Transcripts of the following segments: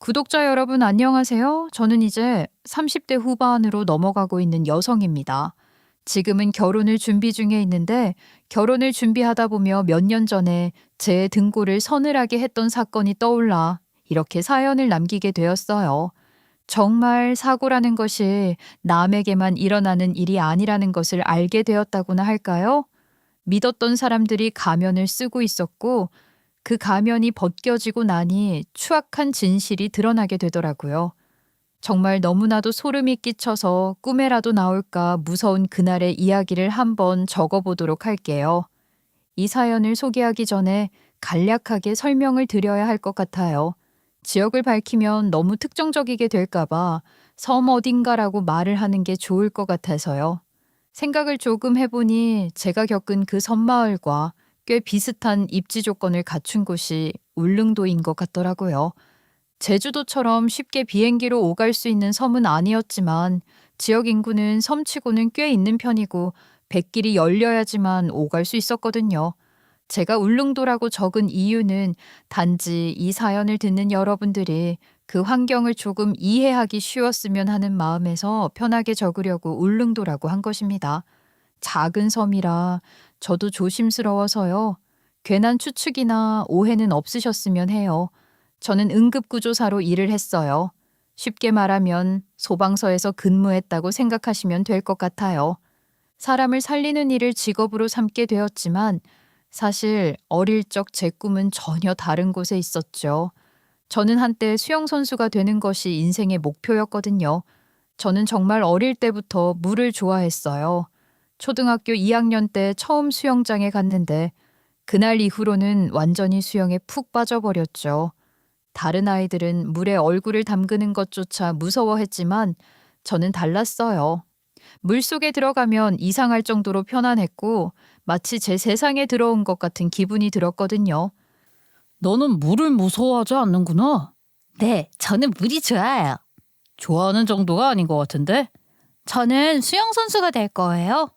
구독자 여러분 안녕하세요. 저는 이제 30대 후반으로 넘어가고 있는 여성입니다. 지금은 결혼을 준비 중에 있는데 결혼을 준비하다 보며 몇 년 전에 제 등골을 서늘하게 했던 사건이 떠올라 이렇게 사연을 남기게 되었어요. 정말 사고라는 것이 남에게만 일어나는 일이 아니라는 것을 알게 되었다고나 할까요? 믿었던 사람들이 가면을 쓰고 있었고 그 가면이 벗겨지고 나니 추악한 진실이 드러나게 되더라고요. 정말 너무나도 소름이 끼쳐서 꿈에라도 나올까 무서운 그날의 이야기를 한번 적어보도록 할게요. 이 사연을 소개하기 전에 간략하게 설명을 드려야 할 것 같아요. 지역을 밝히면 너무 특정적이게 될까봐 섬 어딘가라고 말을 하는 게 좋을 것 같아서요. 생각을 조금 해보니 제가 겪은 그 섬마을과 꽤 비슷한 입지 조건을 갖춘 곳이 울릉도인 것 같더라고요. 제주도처럼 쉽게 비행기로 오갈 수 있는 섬은 아니었지만 지역 인구는 섬치고는 꽤 있는 편이고 백길이 열려야지만 오갈 수 있었거든요. 제가 울릉도라고 적은 이유는 단지 이 사연을 듣는 여러분들이 그 환경을 조금 이해하기 쉬웠으면 하는 마음에서 편하게 적으려고 울릉도라고 한 것입니다. 작은 섬이라 저도 조심스러워서요. 괜한 추측이나 오해는 없으셨으면 해요. 저는 응급구조사로 일을 했어요. 쉽게 말하면 소방서에서 근무했다고 생각하시면 될 것 같아요. 사람을 살리는 일을 직업으로 삼게 되었지만 사실 어릴 적 제 꿈은 전혀 다른 곳에 있었죠. 저는 한때 수영선수가 되는 것이 인생의 목표였거든요. 저는 정말 어릴 때부터 물을 좋아했어요. 초등학교 2학년 때 처음 수영장에 갔는데 그날 이후로는 완전히 수영에 푹 빠져버렸죠. 다른 아이들은 물에 얼굴을 담그는 것조차 무서워했지만 저는 달랐어요. 물속에 들어가면 이상할 정도로 편안했고 마치 제 세상에 들어온 것 같은 기분이 들었거든요. 너는 물을 무서워하지 않는구나. 네, 저는 물이 좋아요. 좋아하는 정도가 아닌 것 같은데? 저는 수영선수가 될 거예요.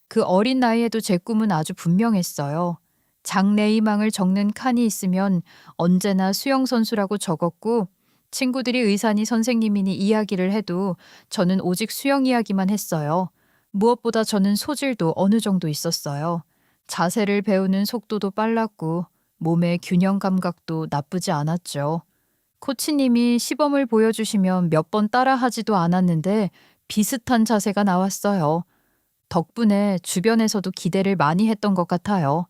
그 어린 나이에도 제 꿈은 아주 분명했어요. 장래희망을 적는 칸이 있으면 언제나 수영선수라고 적었고 친구들이 의사니 선생님이니 이야기를 해도 저는 오직 수영 이야기만 했어요. 무엇보다 저는 소질도 어느 정도 있었어요. 자세를 배우는 속도도 빨랐고 몸의 균형 감각도 나쁘지 않았죠. 코치님이 시범을 보여주시면 몇 번 따라하지도 않았는데 비슷한 자세가 나왔어요. 덕분에 주변에서도 기대를 많이 했던 것 같아요.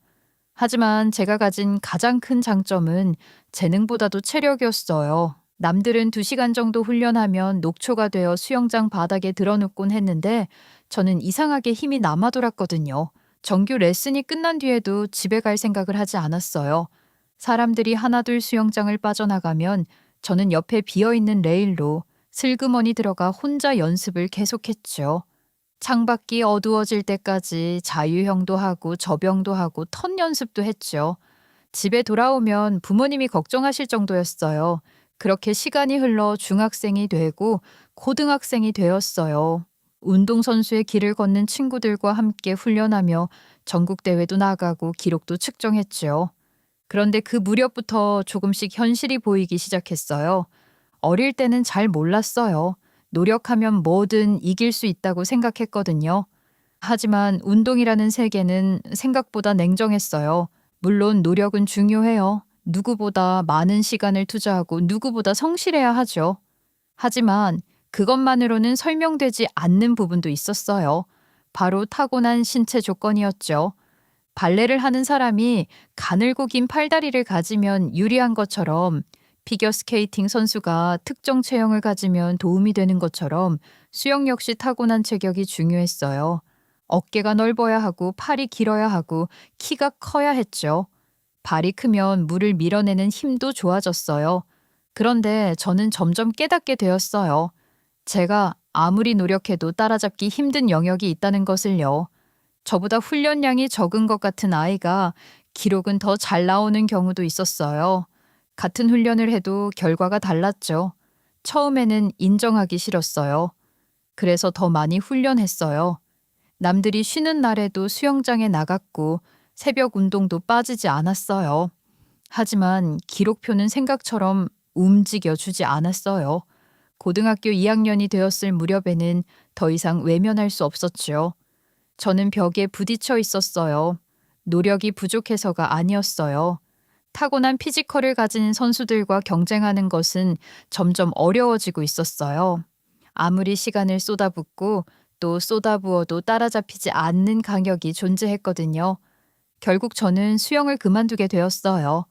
하지만 제가 가진 가장 큰 장점은 재능보다도 체력이었어요. 남들은 2시간 정도 훈련하면 녹초가 되어 수영장 바닥에 드러눕곤 했는데 저는 이상하게 힘이 남아돌았거든요. 정규 레슨이 끝난 뒤에도 집에 갈 생각을 하지 않았어요. 사람들이 하나둘 수영장을 빠져나가면 저는 옆에 비어있는 레일로 슬그머니 들어가 혼자 연습을 계속했죠. 창밖이 어두워질 때까지 자유형도 하고 접영도 하고 턴 연습도 했죠. 집에 돌아오면 부모님이 걱정하실 정도였어요. 그렇게 시간이 흘러 중학생이 되고 고등학생이 되었어요. 운동선수의 길을 걷는 친구들과 함께 훈련하며 전국대회도 나가고 기록도 측정했죠. 그런데 그 무렵부터 조금씩 현실이 보이기 시작했어요. 어릴 때는 잘 몰랐어요. 노력하면 뭐든 이길 수 있다고 생각했거든요. 하지만 운동이라는 세계는 생각보다 냉정했어요. 물론 노력은 중요해요. 누구보다 많은 시간을 투자하고 누구보다 성실해야 하죠. 하지만 그것만으로는 설명되지 않는 부분도 있었어요. 바로 타고난 신체 조건이었죠. 발레를 하는 사람이 가늘고 긴 팔다리를 가지면 유리한 것처럼 피겨스케이팅 선수가 특정 체형을 가지면 도움이 되는 것처럼 수영 역시 타고난 체격이 중요했어요. 어깨가 넓어야 하고 팔이 길어야 하고 키가 커야 했죠. 발이 크면 물을 밀어내는 힘도 좋아졌어요. 그런데 저는 점점 깨닫게 되었어요. 제가 아무리 노력해도 따라잡기 힘든 영역이 있다는 것을요. 저보다 훈련량이 적은 것 같은 아이가 기록은 더 잘 나오는 경우도 있었어요. 같은 훈련을 해도 결과가 달랐죠. 처음에는 인정하기 싫었어요. 그래서 더 많이 훈련했어요. 남들이 쉬는 날에도 수영장에 나갔고 새벽 운동도 빠지지 않았어요. 하지만 기록표는 생각처럼 움직여 주지 않았어요. 고등학교 2학년이 되었을 무렵에는 더 이상 외면할 수 없었죠. 저는 벽에 부딪혀 있었어요. 노력이 부족해서가 아니었어요. 타고난 피지컬을 가진 선수들과 경쟁하는 것은 점점 어려워지고 있었어요. 아무리 시간을 쏟아붓고 또 쏟아부어도 따라잡히지 않는 강역이 존재했거든요. 결국 저는 수영을 그만두게 되었어요.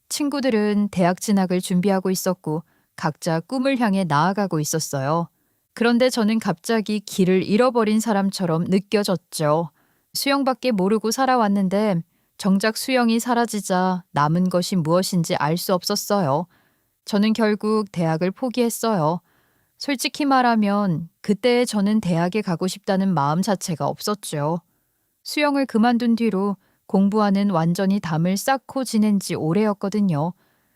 친구들은 대학 진학을 준비하고 있었고 각자 꿈을 향해 나아가고 있었어요. 그런데 저는 갑자기 길을 잃어버린 사람처럼 느껴졌죠. 수영밖에 모르고 살아왔는데 정작 수영이 사라지자 남은 것이 무엇인지 알 수 없었어요. 저는 결국 대학을 포기했어요. 솔직히 말하면 그때의 저는 대학에 가고 싶다는 마음 자체가 없었죠. 수영을 그만둔 뒤로 공부하는 완전히 담을 쌓고 지낸 지 오래였거든요.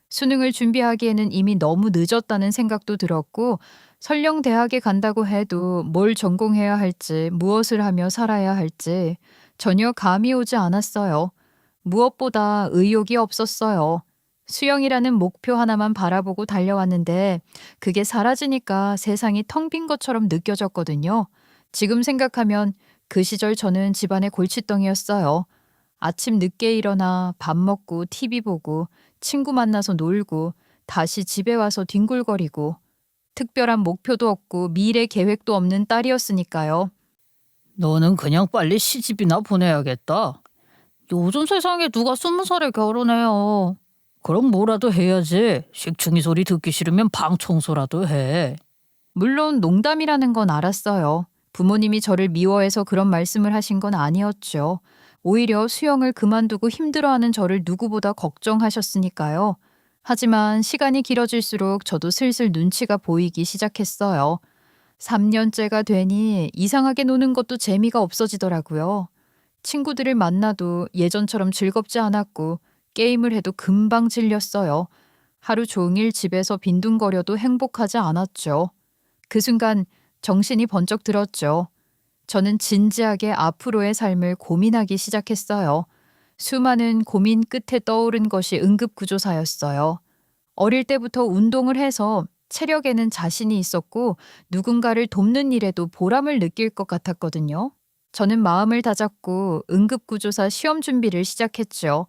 수능을 준비하기에는 이미 너무 늦었다는 생각도 들었고 설령 대학에 간다고 해도 뭘 전공해야 할지 무엇을 하며 살아야 할지 전혀 감이 오지 않았어요. 무엇보다 의욕이 없었어요. 수영이라는 목표 하나만 바라보고 달려왔는데 그게 사라지니까 세상이 텅 빈 것처럼 느껴졌거든요. 지금 생각하면 그 시절 저는 집안의 골칫덩이였어요. 아침 늦게 일어나 밥 먹고 TV 보고 친구 만나서 놀고 다시 집에 와서 뒹굴거리고 특별한 목표도 없고 미래 계획도 없는 딸이었으니까요. 너는 그냥 빨리 시집이나 보내야겠다. 요즘 세상에 누가 20살에 결혼해요. 그럼 뭐라도 해야지. 식충이 소리 듣기 싫으면 방 청소라도 해. 물론 농담이라는 건 알았어요. 부모님이 저를 미워해서 그런 말씀을 하신 건 아니었죠. 오히려 수영을 그만두고 힘들어하는 저를 누구보다 걱정하셨으니까요. 하지만 시간이 길어질수록 저도 슬슬 눈치가 보이기 시작했어요. 3년째가 되니 이상하게 노는 것도 재미가 없어지더라고요. 친구들을 만나도 예전처럼 즐겁지 않았고 게임을 해도 금방 질렸어요. 하루 종일 집에서 빈둥거려도 행복하지 않았죠. 그 순간 정신이 번쩍 들었죠. 저는 진지하게 앞으로의 삶을 고민하기 시작했어요. 수많은 고민 끝에 떠오른 것이 응급구조사였어요. 어릴 때부터 운동을 해서 체력에는 자신이 있었고 누군가를 돕는 일에도 보람을 느낄 것 같았거든요. 저는 마음을 다잡고 응급구조사 시험 준비를 시작했죠.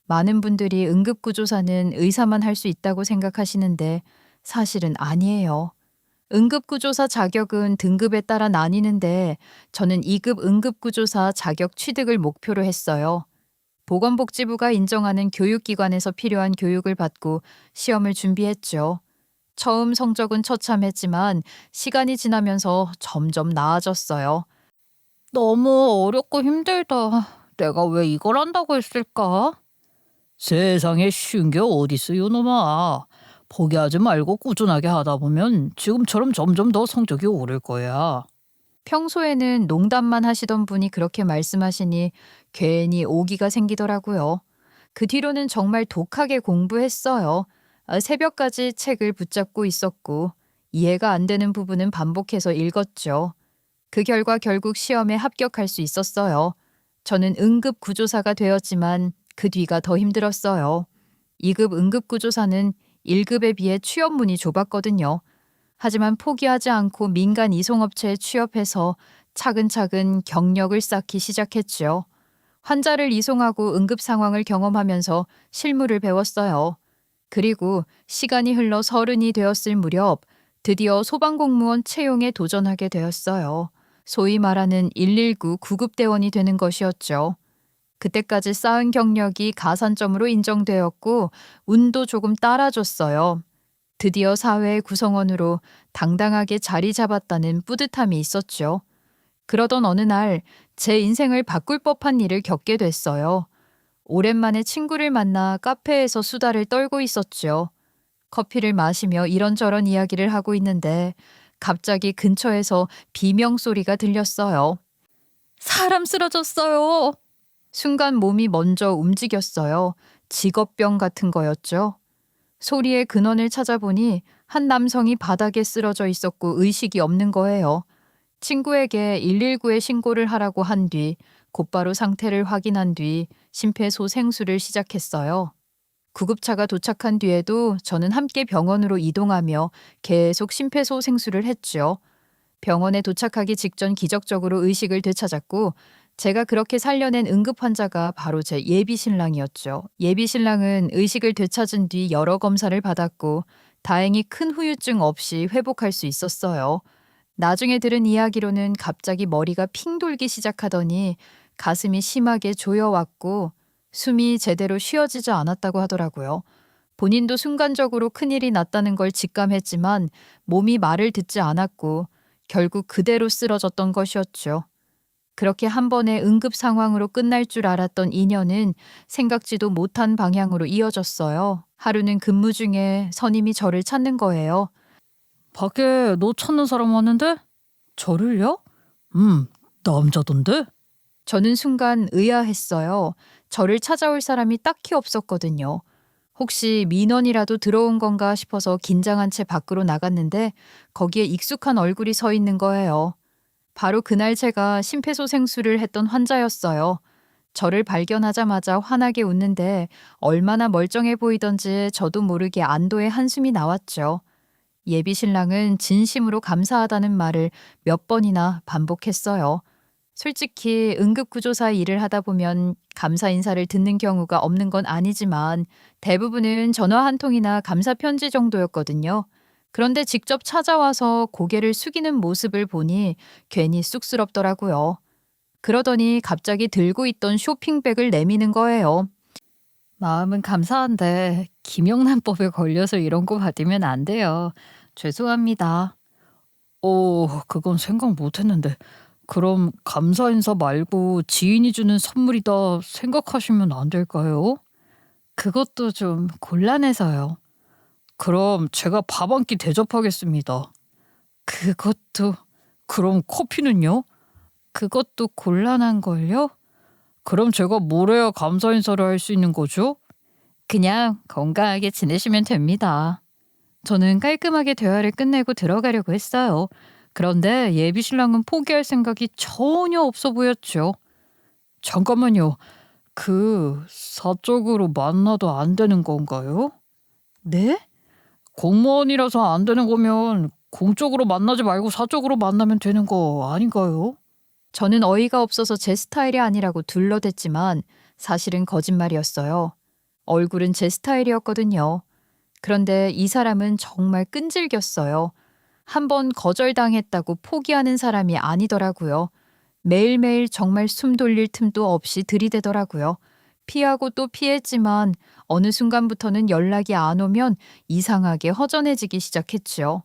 많은 분들이 응급구조사는 의사만 할 수 있다고 생각하시는데 사실은 아니에요. 응급구조사 자격은 등급에 따라 나뉘는데 저는 2급 응급구조사 자격 취득을 목표로 했어요. 보건복지부가 인정하는 교육기관에서 필요한 교육을 받고 시험을 준비했죠. 처음 성적은 처참했지만 시간이 지나면서 점점 나아졌어요. 너무 어렵고 힘들다. 내가 왜 이걸 한다고 했을까? 세상에 쉬운 게 어딨어, 요놈아. 포기하지 말고 꾸준하게 하다 보면 지금처럼 점점 더 성적이 오를 거야. 평소에는 농담만 하시던 분이 그렇게 말씀하시니 괜히 오기가 생기더라고요. 그 뒤로는 정말 독하게 공부했어요. 새벽까지 책을 붙잡고 있었고 이해가 안 되는 부분은 반복해서 읽었죠. 그 결과 결국 시험에 합격할 수 있었어요. 저는 응급구조사가 되었지만 그 뒤가 더 힘들었어요. 2급 응급구조사는 1급에 비해 취업문이 좁았거든요. 하지만 포기하지 않고 민간 이송업체에 취업해서 차근차근 경력을 쌓기 시작했죠. 환자를 이송하고 응급 상황을 경험하면서 실무를 배웠어요. 그리고 시간이 흘러 30이 되었을 무렵 드디어 소방공무원 채용에 도전하게 되었어요. 소위 말하는 119 구급대원이 되는 것이었죠. 그때까지 쌓은 경력이 가산점으로 인정되었고 운도 조금 따라줬어요. 드디어 사회의 구성원으로 당당하게 자리 잡았다는 뿌듯함이 있었죠. 그러던 어느 날 제 인생을 바꿀 법한 일을 겪게 됐어요. 오랜만에 친구를 만나 카페에서 수다를 떨고 있었죠. 커피를 마시며 이런저런 이야기를 하고 있는데 갑자기 근처에서 비명소리가 들렸어요. 사람 쓰러졌어요. 순간 몸이 먼저 움직였어요. 직업병 같은 거였죠. 소리의 근원을 찾아보니 한 남성이 바닥에 쓰러져 있었고 의식이 없는 거예요. 친구에게 119에 신고를 하라고 한 뒤 곧바로 상태를 확인한 뒤 심폐소생술을 시작했어요. 구급차가 도착한 뒤에도 저는 함께 병원으로 이동하며 계속 심폐소생술을 했죠. 병원에 도착하기 직전 기적적으로 의식을 되찾았고 제가 그렇게 살려낸 응급 환자가 바로 제 예비 신랑이었죠. 예비 신랑은 의식을 되찾은 뒤 여러 검사를 받았고 다행히 큰 후유증 없이 회복할 수 있었어요. 나중에 들은 이야기로는 갑자기 머리가 핑 돌기 시작하더니 가슴이 심하게 조여왔고 숨이 제대로 쉬어지지 않았다고 하더라고요. 본인도 순간적으로 큰일이 났다는 걸 직감했지만 몸이 말을 듣지 않았고 결국 그대로 쓰러졌던 것이었죠. 그렇게 한 번의 응급 상황으로 끝날 줄 알았던 인연은 생각지도 못한 방향으로 이어졌어요. 하루는 근무 중에 선임이 저를 찾는 거예요. 밖에 너 찾는 사람 왔는데? 저를요? 남자던데? 저는 순간 의아했어요. 저를 찾아올 사람이 딱히 없었거든요. 혹시 민원이라도 들어온 건가 싶어서 긴장한 채 밖으로 나갔는데 거기에 익숙한 얼굴이 서 있는 거예요. 바로 그날 제가 심폐소생술을 했던 환자였어요. 저를 발견하자마자 환하게 웃는데 얼마나 멀쩡해 보이던지 저도 모르게 안도의 한숨이 나왔죠. 예비 신랑은 진심으로 감사하다는 말을 몇 번이나 반복했어요. 솔직히 응급구조사 일을 하다 보면 감사 인사를 듣는 경우가 없는 건 아니지만 대부분은 전화 한 통이나 감사 편지 정도였거든요. 그런데 직접 찾아와서 고개를 숙이는 모습을 보니 괜히 쑥스럽더라고요. 그러더니 갑자기 들고 있던 쇼핑백을 내미는 거예요. 마음은 감사한데 김영란법에 걸려서 이런 거 받으면 안 돼요. 죄송합니다. 그건 생각 못했는데. 그럼 감사 인사 말고 지인이 주는 선물이다 생각하시면 안 될까요? 그것도 좀 곤란해서요. 그럼 제가 밥 한 끼 대접하겠습니다. 그것도 그럼 커피는요? 그것도 곤란한걸요? 그럼 제가 뭘 해야 감사 인사를 할 수 있는 거죠? 그냥 건강하게 지내시면 됩니다. 저는 깔끔하게 대화를 끝내고 들어가려고 했어요. 그런데 예비 신랑은 포기할 생각이 전혀 없어 보였죠. 잠깐만요. 사적으로 만나도 안 되는 건가요? 네? 공무원이라서 안 되는 거면 공적으로 만나지 말고 사적으로 만나면 되는 거 아닌가요? 저는 어이가 없어서 제 스타일이 아니라고 둘러댔지만 사실은 거짓말이었어요. 얼굴은 제 스타일이었거든요. 그런데 이 사람은 정말 끈질겼어요. 한 번 거절당했다고 포기하는 사람이 아니더라고요. 매일매일 정말 숨 돌릴 틈도 없이 들이대더라고요. 피하고 또 피했지만 어느 순간부터는 연락이 안 오면 이상하게 허전해지기 시작했지요.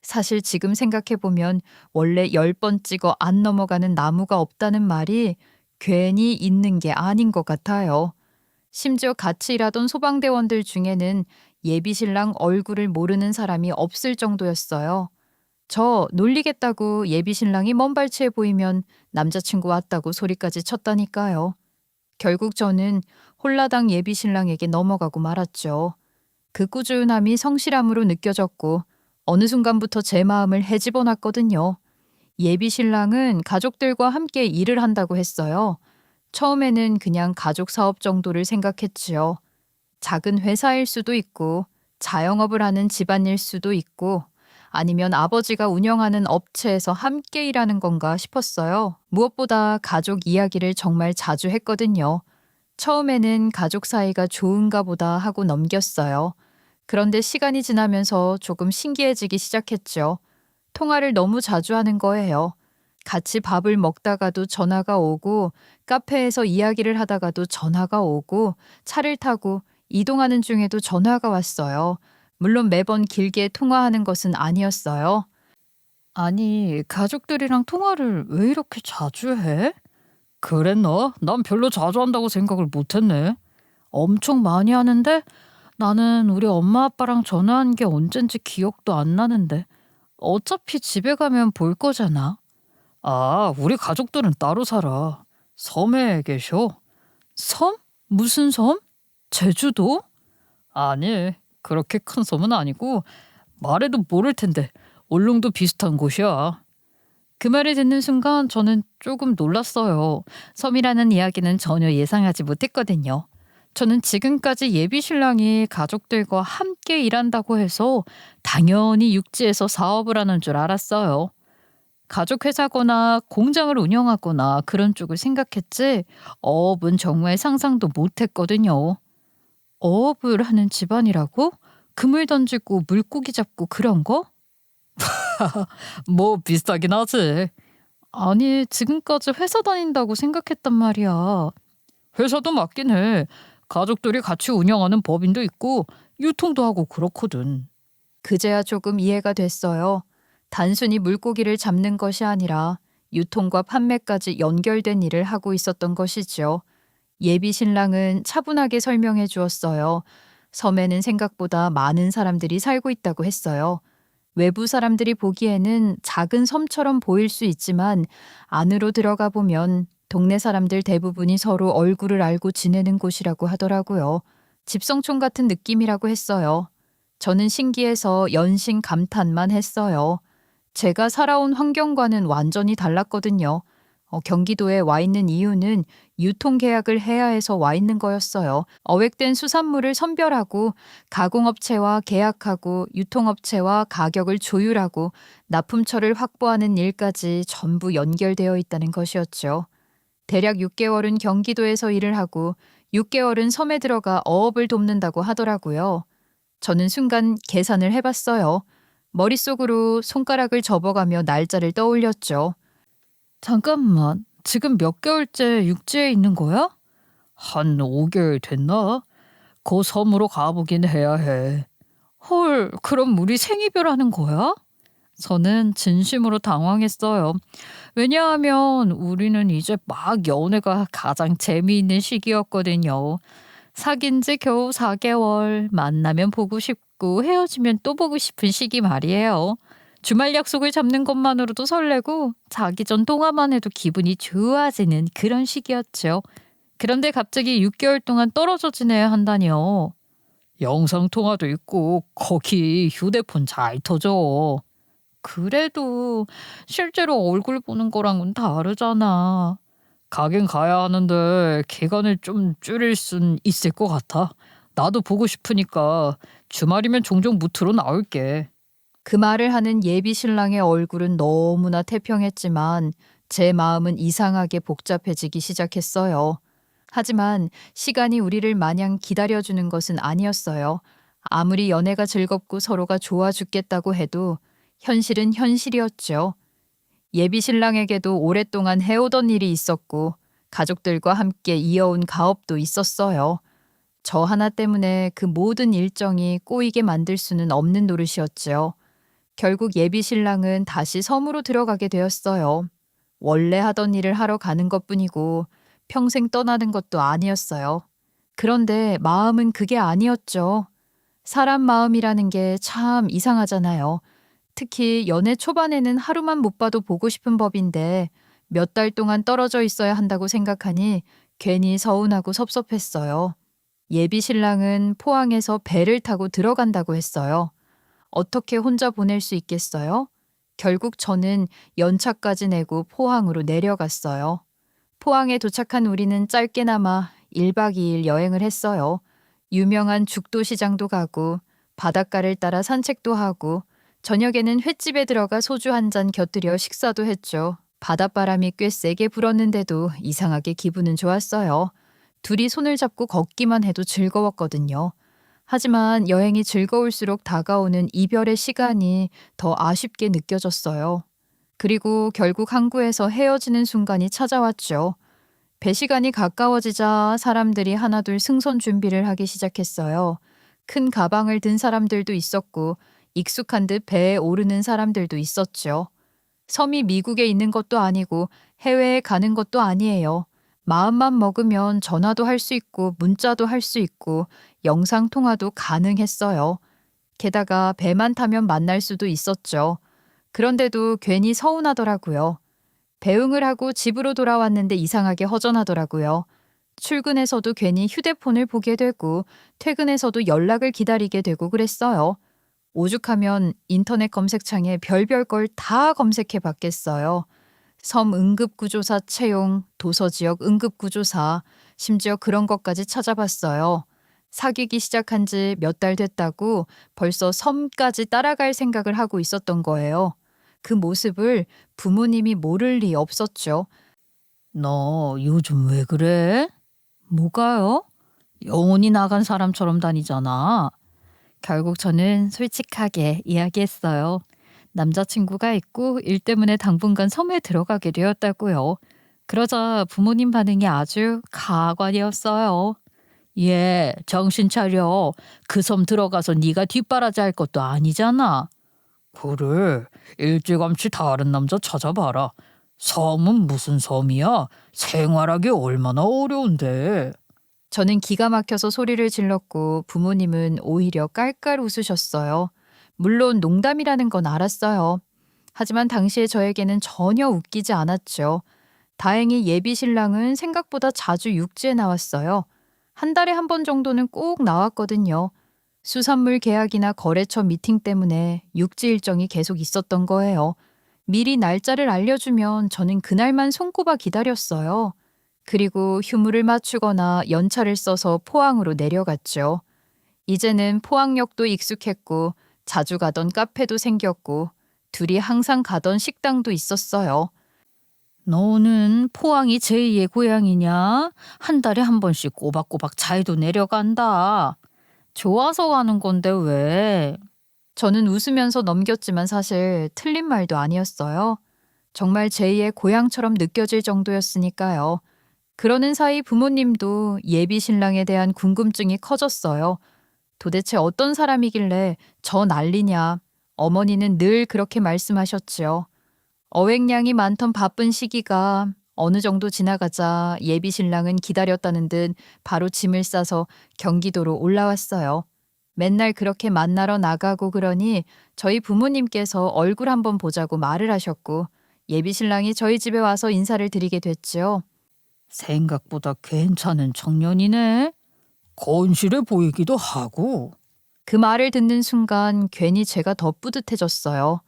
사실 지금 생각해보면 원래 10번 찍어 안 넘어가는 나무가 없다는 말이 괜히 있는 게 아닌 것 같아요. 심지어 같이 일하던 소방대원들 중에는 예비 신랑 얼굴을 모르는 사람이 없을 정도였어요. 저 놀리겠다고 예비 신랑이 먼발치해 보이면 남자친구 왔다고 소리까지 쳤다니까요. 결국 저는 홀라당 예비 신랑에게 넘어가고 말았죠. 그 꾸준함이 성실함으로 느껴졌고 어느 순간부터 제 마음을 헤집어 놨거든요. 예비 신랑은 가족들과 함께 일을 한다고 했어요. 처음에는 그냥 가족 사업 정도를 생각했지요. 작은 회사일 수도 있고 자영업을 하는 집안일 수도 있고 아니면 아버지가 운영하는 업체에서 함께 일하는 건가 싶었어요. 무엇보다 가족 이야기를 정말 자주 했거든요. 처음에는 가족 사이가 좋은가 보다 하고 넘겼어요. 그런데 시간이 지나면서 조금 신기해지기 시작했죠. 통화를 너무 자주 하는 거예요. 같이 밥을 먹다가도 전화가 오고 카페에서 이야기를 하다가도 전화가 오고 차를 타고 이동하는 중에도 전화가 왔어요. 물론 매번 길게 통화하는 것은 아니었어요. 아니, 가족들이랑 통화를 왜 이렇게 자주 해? 그랬나? 난 별로 자주 한다고 생각을 못했네. 엄청 많이 하는데 나는 우리 엄마 아빠랑 전화한 게 언젠지 기억도 안 나는데. 어차피 집에 가면 볼 거잖아. 아, 우리 가족들은 따로 살아. 섬에 계셔. 섬? 무슨 섬? 제주도? 아니, 그렇게 큰 섬은 아니고 말해도 모를 텐데 울릉도 비슷한 곳이야. 그 말을 듣는 순간 저는 조금 놀랐어요. 섬이라는 이야기는 전혀 예상하지 못했거든요. 저는 지금까지 예비 신랑이 가족들과 함께 일한다고 해서 당연히 육지에서 사업을 하는 줄 알았어요. 가족 회사거나 공장을 운영하거나 그런 쪽을 생각했지 어업은 정말 상상도 못했거든요. 어업을 하는 집안이라고? 그물 던지고 물고기 잡고 그런 거? 뭐 비슷하긴 하지. 아니, 지금까지 회사 다닌다고 생각했단 말이야. 회사도 맞긴 해. 가족들이 같이 운영하는 법인도 있고 유통도 하고 그렇거든. 그제야 조금 이해가 됐어요. 단순히 물고기를 잡는 것이 아니라 유통과 판매까지 연결된 일을 하고 있었던 것이지요. 예비 신랑은 차분하게 설명해 주었어요. 섬에는 생각보다 많은 사람들이 살고 있다고 했어요. 외부 사람들이 보기에는 작은 섬처럼 보일 수 있지만 안으로 들어가 보면 동네 사람들 대부분이 서로 얼굴을 알고 지내는 곳이라고 하더라고요. 집성촌 같은 느낌이라고 했어요. 저는 신기해서 연신 감탄만 했어요. 제가 살아온 환경과는 완전히 달랐거든요. 경기도에 와 있는 이유는 유통계약을 해야 해서 와 있는 거였어요. 어획된 수산물을 선별하고 가공업체와 계약하고 유통업체와 가격을 조율하고 납품처를 확보하는 일까지 전부 연결되어 있다는 것이었죠. 대략 6개월은 경기도에서 일을 하고 6개월은 섬에 들어가 어업을 돕는다고 하더라고요. 저는 순간 계산을 해봤어요. 머릿속으로 손가락을 접어가며 날짜를 떠올렸죠. 잠깐만, 지금 몇 개월째 육지에 있는 거야? 한 5개월 됐나? 그 섬으로 가보긴 해야 해. 헐, 그럼 우리 생이별하는 거야? 저는 진심으로 당황했어요. 왜냐하면 우리는 이제 막 연애가 가장 재미있는 시기였거든요. 사귄 지 겨우 4개월, 만나면 보고 싶고 헤어지면 또 보고 싶은 시기 말이에요. 주말 약속을 잡는 것만으로도 설레고 자기 전 통화만 해도 기분이 좋아지는 그런 시기였죠. 그런데 갑자기 6개월 동안 떨어져 지내야 한다니요. 영상통화도 있고 거기 휴대폰 잘 터져. 그래도 실제로 얼굴 보는 거랑은 다르잖아. 가긴 가야 하는데 기간을 좀 줄일 순 있을 것 같아. 나도 보고 싶으니까 주말이면 종종 무트로 나올게. 그 말을 하는 예비 신랑의 얼굴은 너무나 태평했지만 제 마음은 이상하게 복잡해지기 시작했어요. 하지만 시간이 우리를 마냥 기다려주는 것은 아니었어요. 아무리 연애가 즐겁고 서로가 좋아 죽겠다고 해도 현실은 현실이었죠. 예비 신랑에게도 오랫동안 해오던 일이 있었고 가족들과 함께 이어온 가업도 있었어요. 저 하나 때문에 그 모든 일정이 꼬이게 만들 수는 없는 노릇이었죠. 결국 예비 신랑은 다시 섬으로 들어가게 되었어요. 원래 하던 일을 하러 가는 것뿐이고 평생 떠나는 것도 아니었어요. 그런데 마음은 그게 아니었죠. 사람 마음이라는 게 참 이상하잖아요. 특히 연애 초반에는 하루만 못 봐도 보고 싶은 법인데 몇 달 동안 떨어져 있어야 한다고 생각하니 괜히 서운하고 섭섭했어요. 예비 신랑은 포항에서 배를 타고 들어간다고 했어요. 어떻게 혼자 보낼 수 있겠어요? 결국 저는 연차까지 내고 포항으로 내려갔어요. 포항에 도착한 우리는 짧게나마 1박 2일 여행을 했어요. 유명한 죽도 시장도 가고 바닷가를 따라 산책도 하고 저녁에는 횟집에 들어가 소주 한 잔 곁들여 식사도 했죠. 바닷바람이 꽤 세게 불었는데도 이상하게 기분은 좋았어요. 둘이 손을 잡고 걷기만 해도 즐거웠거든요. 하지만 여행이 즐거울수록 다가오는 이별의 시간이 더 아쉽게 느껴졌어요. 그리고 결국 항구에서 헤어지는 순간이 찾아왔죠. 배 시간이 가까워지자 사람들이 하나둘 승선 준비를 하기 시작했어요. 큰 가방을 든 사람들도 있었고 익숙한 듯 배에 오르는 사람들도 있었죠. 섬이 미국에 있는 것도 아니고 해외에 가는 것도 아니에요. 마음만 먹으면 전화도 할 수 있고 문자도 할 수 있고 영상통화도 가능했어요. 게다가 배만 타면 만날 수도 있었죠. 그런데도 괜히 서운하더라고요. 배웅을 하고 집으로 돌아왔는데 이상하게 허전하더라고요. 출근해서도 괜히 휴대폰을 보게 되고 퇴근해서도 연락을 기다리게 되고 그랬어요. 오죽하면 인터넷 검색창에 별별 걸 다 검색해 봤겠어요. 섬 응급구조사 채용, 도서지역 응급구조사, 심지어 그런 것까지 찾아봤어요. 사귀기 시작한 지 몇 달 됐다고 벌써 섬까지 따라갈 생각을 하고 있었던 거예요. 그 모습을 부모님이 모를 리 없었죠. 너 요즘 왜 그래? 뭐가요? 영혼이 나간 사람처럼 다니잖아. 결국 저는 솔직하게 이야기했어요. 남자친구가 있고 일 때문에 당분간 섬에 들어가게 되었다고요. 그러자 부모님 반응이 아주 가관이었어요. 얘 정신 차려. 그 섬 들어가서 네가 뒷바라지 할 것도 아니잖아. 그래, 일찌감치 다른 남자 찾아봐라. 섬은 무슨 섬이야? 생활하기 얼마나 어려운데. 저는 기가 막혀서 소리를 질렀고 부모님은 오히려 깔깔 웃으셨어요. 물론 농담이라는 건 알았어요. 하지만 당시에 저에게는 전혀 웃기지 않았죠. 다행히 예비 신랑은 생각보다 자주 육지에 나왔어요. 한 달에 한 번 정도는 꼭 나왔거든요. 수산물 계약이나 거래처 미팅 때문에 육지 일정이 계속 있었던 거예요. 미리 날짜를 알려주면 저는 그날만 손꼽아 기다렸어요. 그리고 휴무를 맞추거나 연차를 써서 포항으로 내려갔죠. 이제는 포항역도 익숙했고 자주 가던 카페도 생겼고 둘이 항상 가던 식당도 있었어요. 너는 포항이 제2의 고향이냐? 한 달에 한 번씩 꼬박꼬박 잘도 내려간다. 좋아서 가는 건데 왜? 저는 웃으면서 넘겼지만 사실 틀린 말도 아니었어요. 정말 제2의 고향처럼 느껴질 정도였으니까요. 그러는 사이 부모님도 예비 신랑에 대한 궁금증이 커졌어요. 도대체 어떤 사람이길래 저 난리냐. 어머니는 늘 그렇게 말씀하셨지요. 어획량이 많던 바쁜 시기가 어느 정도 지나가자 예비 신랑은 기다렸다는 듯 바로 짐을 싸서 경기도로 올라왔어요. 맨날 그렇게 만나러 나가고 그러니 저희 부모님께서 얼굴 한번 보자고 말을 하셨고 예비 신랑이 저희 집에 와서 인사를 드리게 됐지요. 생각보다 괜찮은 청년이네. 건실해 보이기도 하고. 그 말을 듣는 순간 괜히 제가 더 뿌듯해졌어요.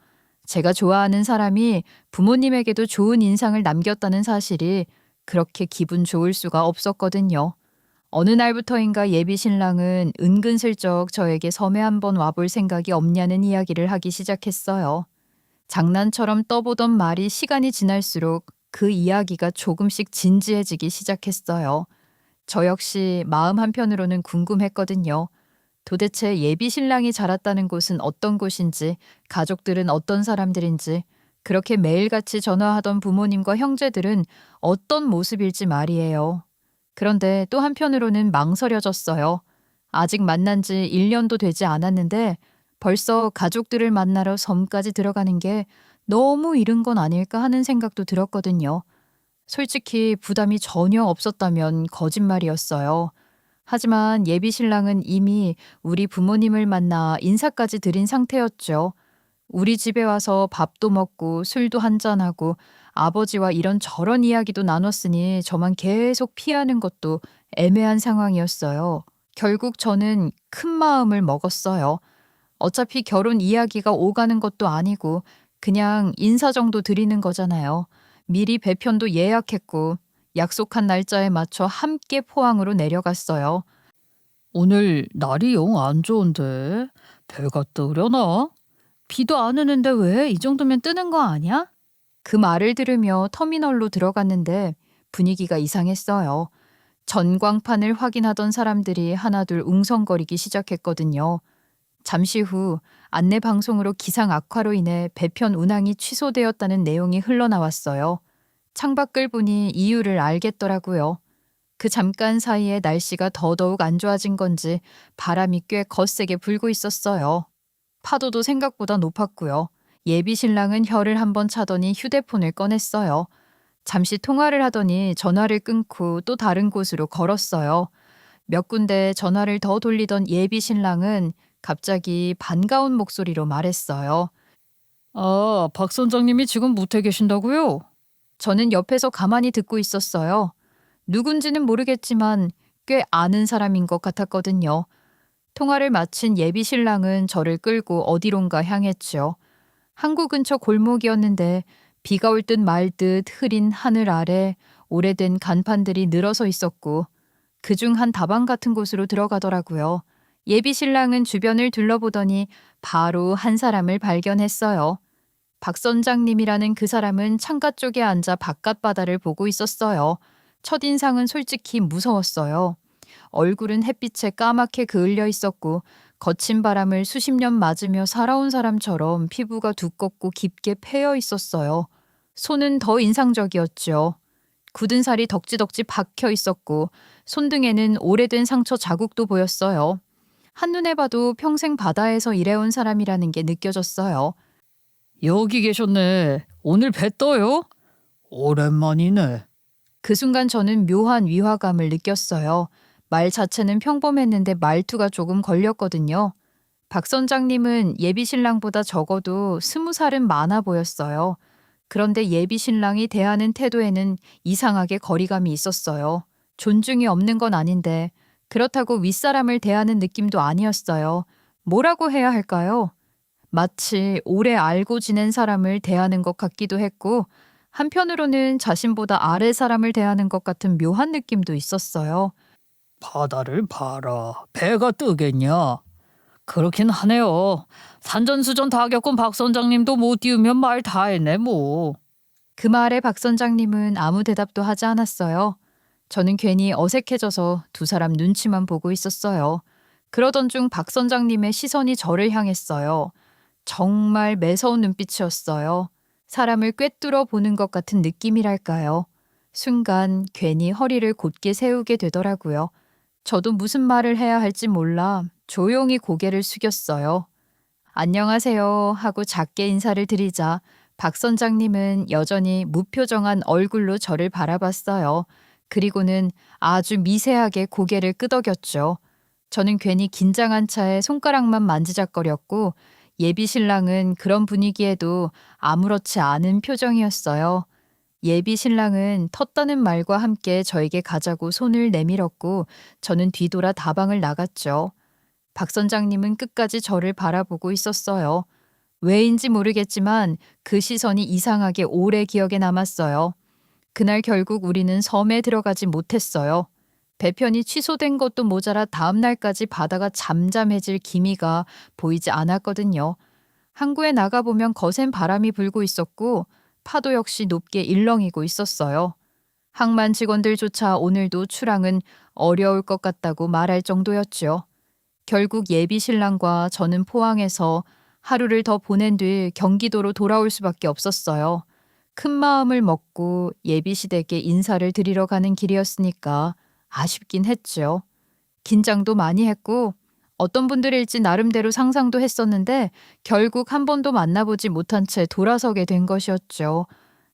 제가 좋아하는 사람이 부모님에게도 좋은 인상을 남겼다는 사실이 그렇게 기분 좋을 수가 없었거든요. 어느 날부터인가 예비 신랑은 은근슬쩍 저에게 섬에 한번 와볼 생각이 없냐는 이야기를 하기 시작했어요. 장난처럼 떠보던 말이 시간이 지날수록 그 이야기가 조금씩 진지해지기 시작했어요. 저 역시 마음 한편으로는 궁금했거든요. 도대체 예비 신랑이 자랐다는 곳은 어떤 곳인지, 가족들은 어떤 사람들인지, 그렇게 매일같이 전화하던 부모님과 형제들은 어떤 모습일지 말이에요. 그런데 또 한편으로는 망설여졌어요. 아직 만난 지 1년도 되지 않았는데 벌써 가족들을 만나러 섬까지 들어가는 게 너무 이른 건 아닐까 하는 생각도 들었거든요. 솔직히 부담이 전혀 없었다면 거짓말이었어요. 하지만 예비 신랑은 이미 우리 부모님을 만나 인사까지 드린 상태였죠. 우리 집에 와서 밥도 먹고 술도 한잔하고 아버지와 이런저런 이야기도 나눴으니 저만 계속 피하는 것도 애매한 상황이었어요. 결국 저는 큰 마음을 먹었어요. 어차피 결혼 이야기가 오가는 것도 아니고 그냥 인사 정도 드리는 거잖아요. 미리 배편도 예약했고 약속한 날짜에 맞춰 함께 포항으로 내려갔어요. 오늘 날이 영 안 좋은데 배가 뜨려나? 비도 안 오는데 왜 이 정도면 뜨는 거 아니야? 그 말을 들으며 터미널로 들어갔는데 분위기가 이상했어요. 전광판을 확인하던 사람들이 하나둘 웅성거리기 시작했거든요. 잠시 후 안내 방송으로 기상 악화로 인해 배편 운항이 취소되었다는 내용이 흘러나왔어요. 창밖을 보니 이유를 알겠더라고요. 그 잠깐 사이에 날씨가 더더욱 안 좋아진 건지 바람이 꽤 거세게 불고 있었어요. 파도도 생각보다 높았고요. 예비 신랑은 혀를 한번 차더니 휴대폰을 꺼냈어요. 잠시 통화를 하더니 전화를 끊고 또 다른 곳으로 걸었어요. 몇 군데 전화를 더 돌리던 예비 신랑은 갑자기 반가운 목소리로 말했어요. 아, 박 선장님이 지금 무태 계신다고요? 저는 옆에서 가만히 듣고 있었어요. 누군지는 모르겠지만 꽤 아는 사람인 것 같았거든요. 통화를 마친 예비 신랑은 저를 끌고 어디론가 향했죠. 항구 근처 골목이었는데 비가 올 듯 말 듯 흐린 하늘 아래 오래된 간판들이 늘어서 있었고 그중 한 다방 같은 곳으로 들어가더라고요. 예비 신랑은 주변을 둘러보더니 바로 한 사람을 발견했어요. 박 선장님이라는 그 사람은 창가 쪽에 앉아 바깥 바다를 보고 있었어요. 첫인상은 솔직히 무서웠어요. 얼굴은 햇빛에 까맣게 그을려 있었고 거친 바람을 수십 년 맞으며 살아온 사람처럼 피부가 두껍고 깊게 패여 있었어요. 손은 더 인상적이었죠. 굳은 살이 덕지덕지 박혀 있었고 손등에는 오래된 상처 자국도 보였어요. 한눈에 봐도 평생 바다에서 일해온 사람이라는 게 느껴졌어요. 여기 계셨네. 오늘 배 떠요? 오랜만이네. 그 순간 저는 묘한 위화감을 느꼈어요. 말 자체는 평범했는데 말투가 조금 걸렸거든요. 박 선장님은 예비 신랑보다 적어도 20살은 많아 보였어요. 그런데 예비 신랑이 대하는 태도에는 이상하게 거리감이 있었어요. 존중이 없는 건 아닌데 그렇다고 윗사람을 대하는 느낌도 아니었어요. 뭐라고 해야 할까요? 마치 오래 알고 지낸 사람을 대하는 것 같기도 했고 한편으로는 자신보다 아래 사람을 대하는 것 같은 묘한 느낌도 있었어요. 바다를 봐라. 배가 뜨겠냐? 그렇긴 하네요. 산전수전 다 겪은 박 선장님도 못 띄우면 말 다 했네 뭐. 그 말에 박 선장님은 아무 대답도 하지 않았어요. 저는 괜히 어색해져서 두 사람 눈치만 보고 있었어요. 그러던 중 박 선장님의 시선이 저를 향했어요. 정말 매서운 눈빛이었어요. 사람을 꿰뚫어 보는 것 같은 느낌이랄까요. 순간 괜히 허리를 곧게 세우게 되더라고요. 저도 무슨 말을 해야 할지 몰라 조용히 고개를 숙였어요. 안녕하세요 하고 작게 인사를 드리자 박 선장님은 여전히 무표정한 얼굴로 저를 바라봤어요. 그리고는 아주 미세하게 고개를 끄덕였죠. 저는 괜히 긴장한 차에 손가락만 만지작거렸고 예비 신랑은 그런 분위기에도 아무렇지 않은 표정이었어요. 예비 신랑은 텄다는 말과 함께 저에게 가자고 손을 내밀었고 저는 뒤돌아 다방을 나갔죠. 박 선장님은 끝까지 저를 바라보고 있었어요. 왜인지 모르겠지만 그 시선이 이상하게 오래 기억에 남았어요. 그날 결국 우리는 섬에 들어가지 못했어요. 배편이 취소된 것도 모자라 다음 날까지 바다가 잠잠해질 기미가 보이지 않았거든요. 항구에 나가보면 거센 바람이 불고 있었고 파도 역시 높게 일렁이고 있었어요. 항만 직원들조차 오늘도 출항은 어려울 것 같다고 말할 정도였죠. 결국 예비 신랑과 저는 포항에서 하루를 더 보낸 뒤 경기도로 돌아올 수밖에 없었어요. 큰 마음을 먹고 예비 시댁에 인사를 드리러 가는 길이었으니까 아쉽긴 했죠. 긴장도 많이 했고 어떤 분들일지 나름대로 상상도 했었는데 결국 한 번도 만나보지 못한 채 돌아서게 된 것이었죠.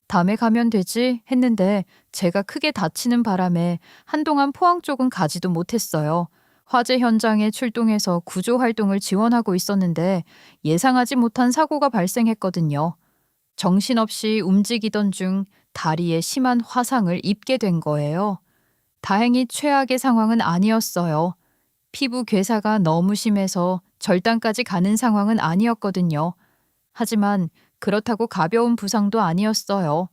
다음에 가면 되지 했는데 제가 크게 다치는 바람에 한동안 포항 쪽은 가지도 못했어요. 화재 현장에 출동해서 구조 활동을 지원하고 있었는데 예상하지 못한 사고가 발생했거든요. 정신없이 움직이던 중 다리에 심한 화상을 입게 된 거예요. 다행히 최악의 상황은 아니었어요. 피부 괴사가 너무 심해서 절단까지 가는 상황은 아니었거든요. 하지만 그렇다고 가벼운 부상도 아니었어요.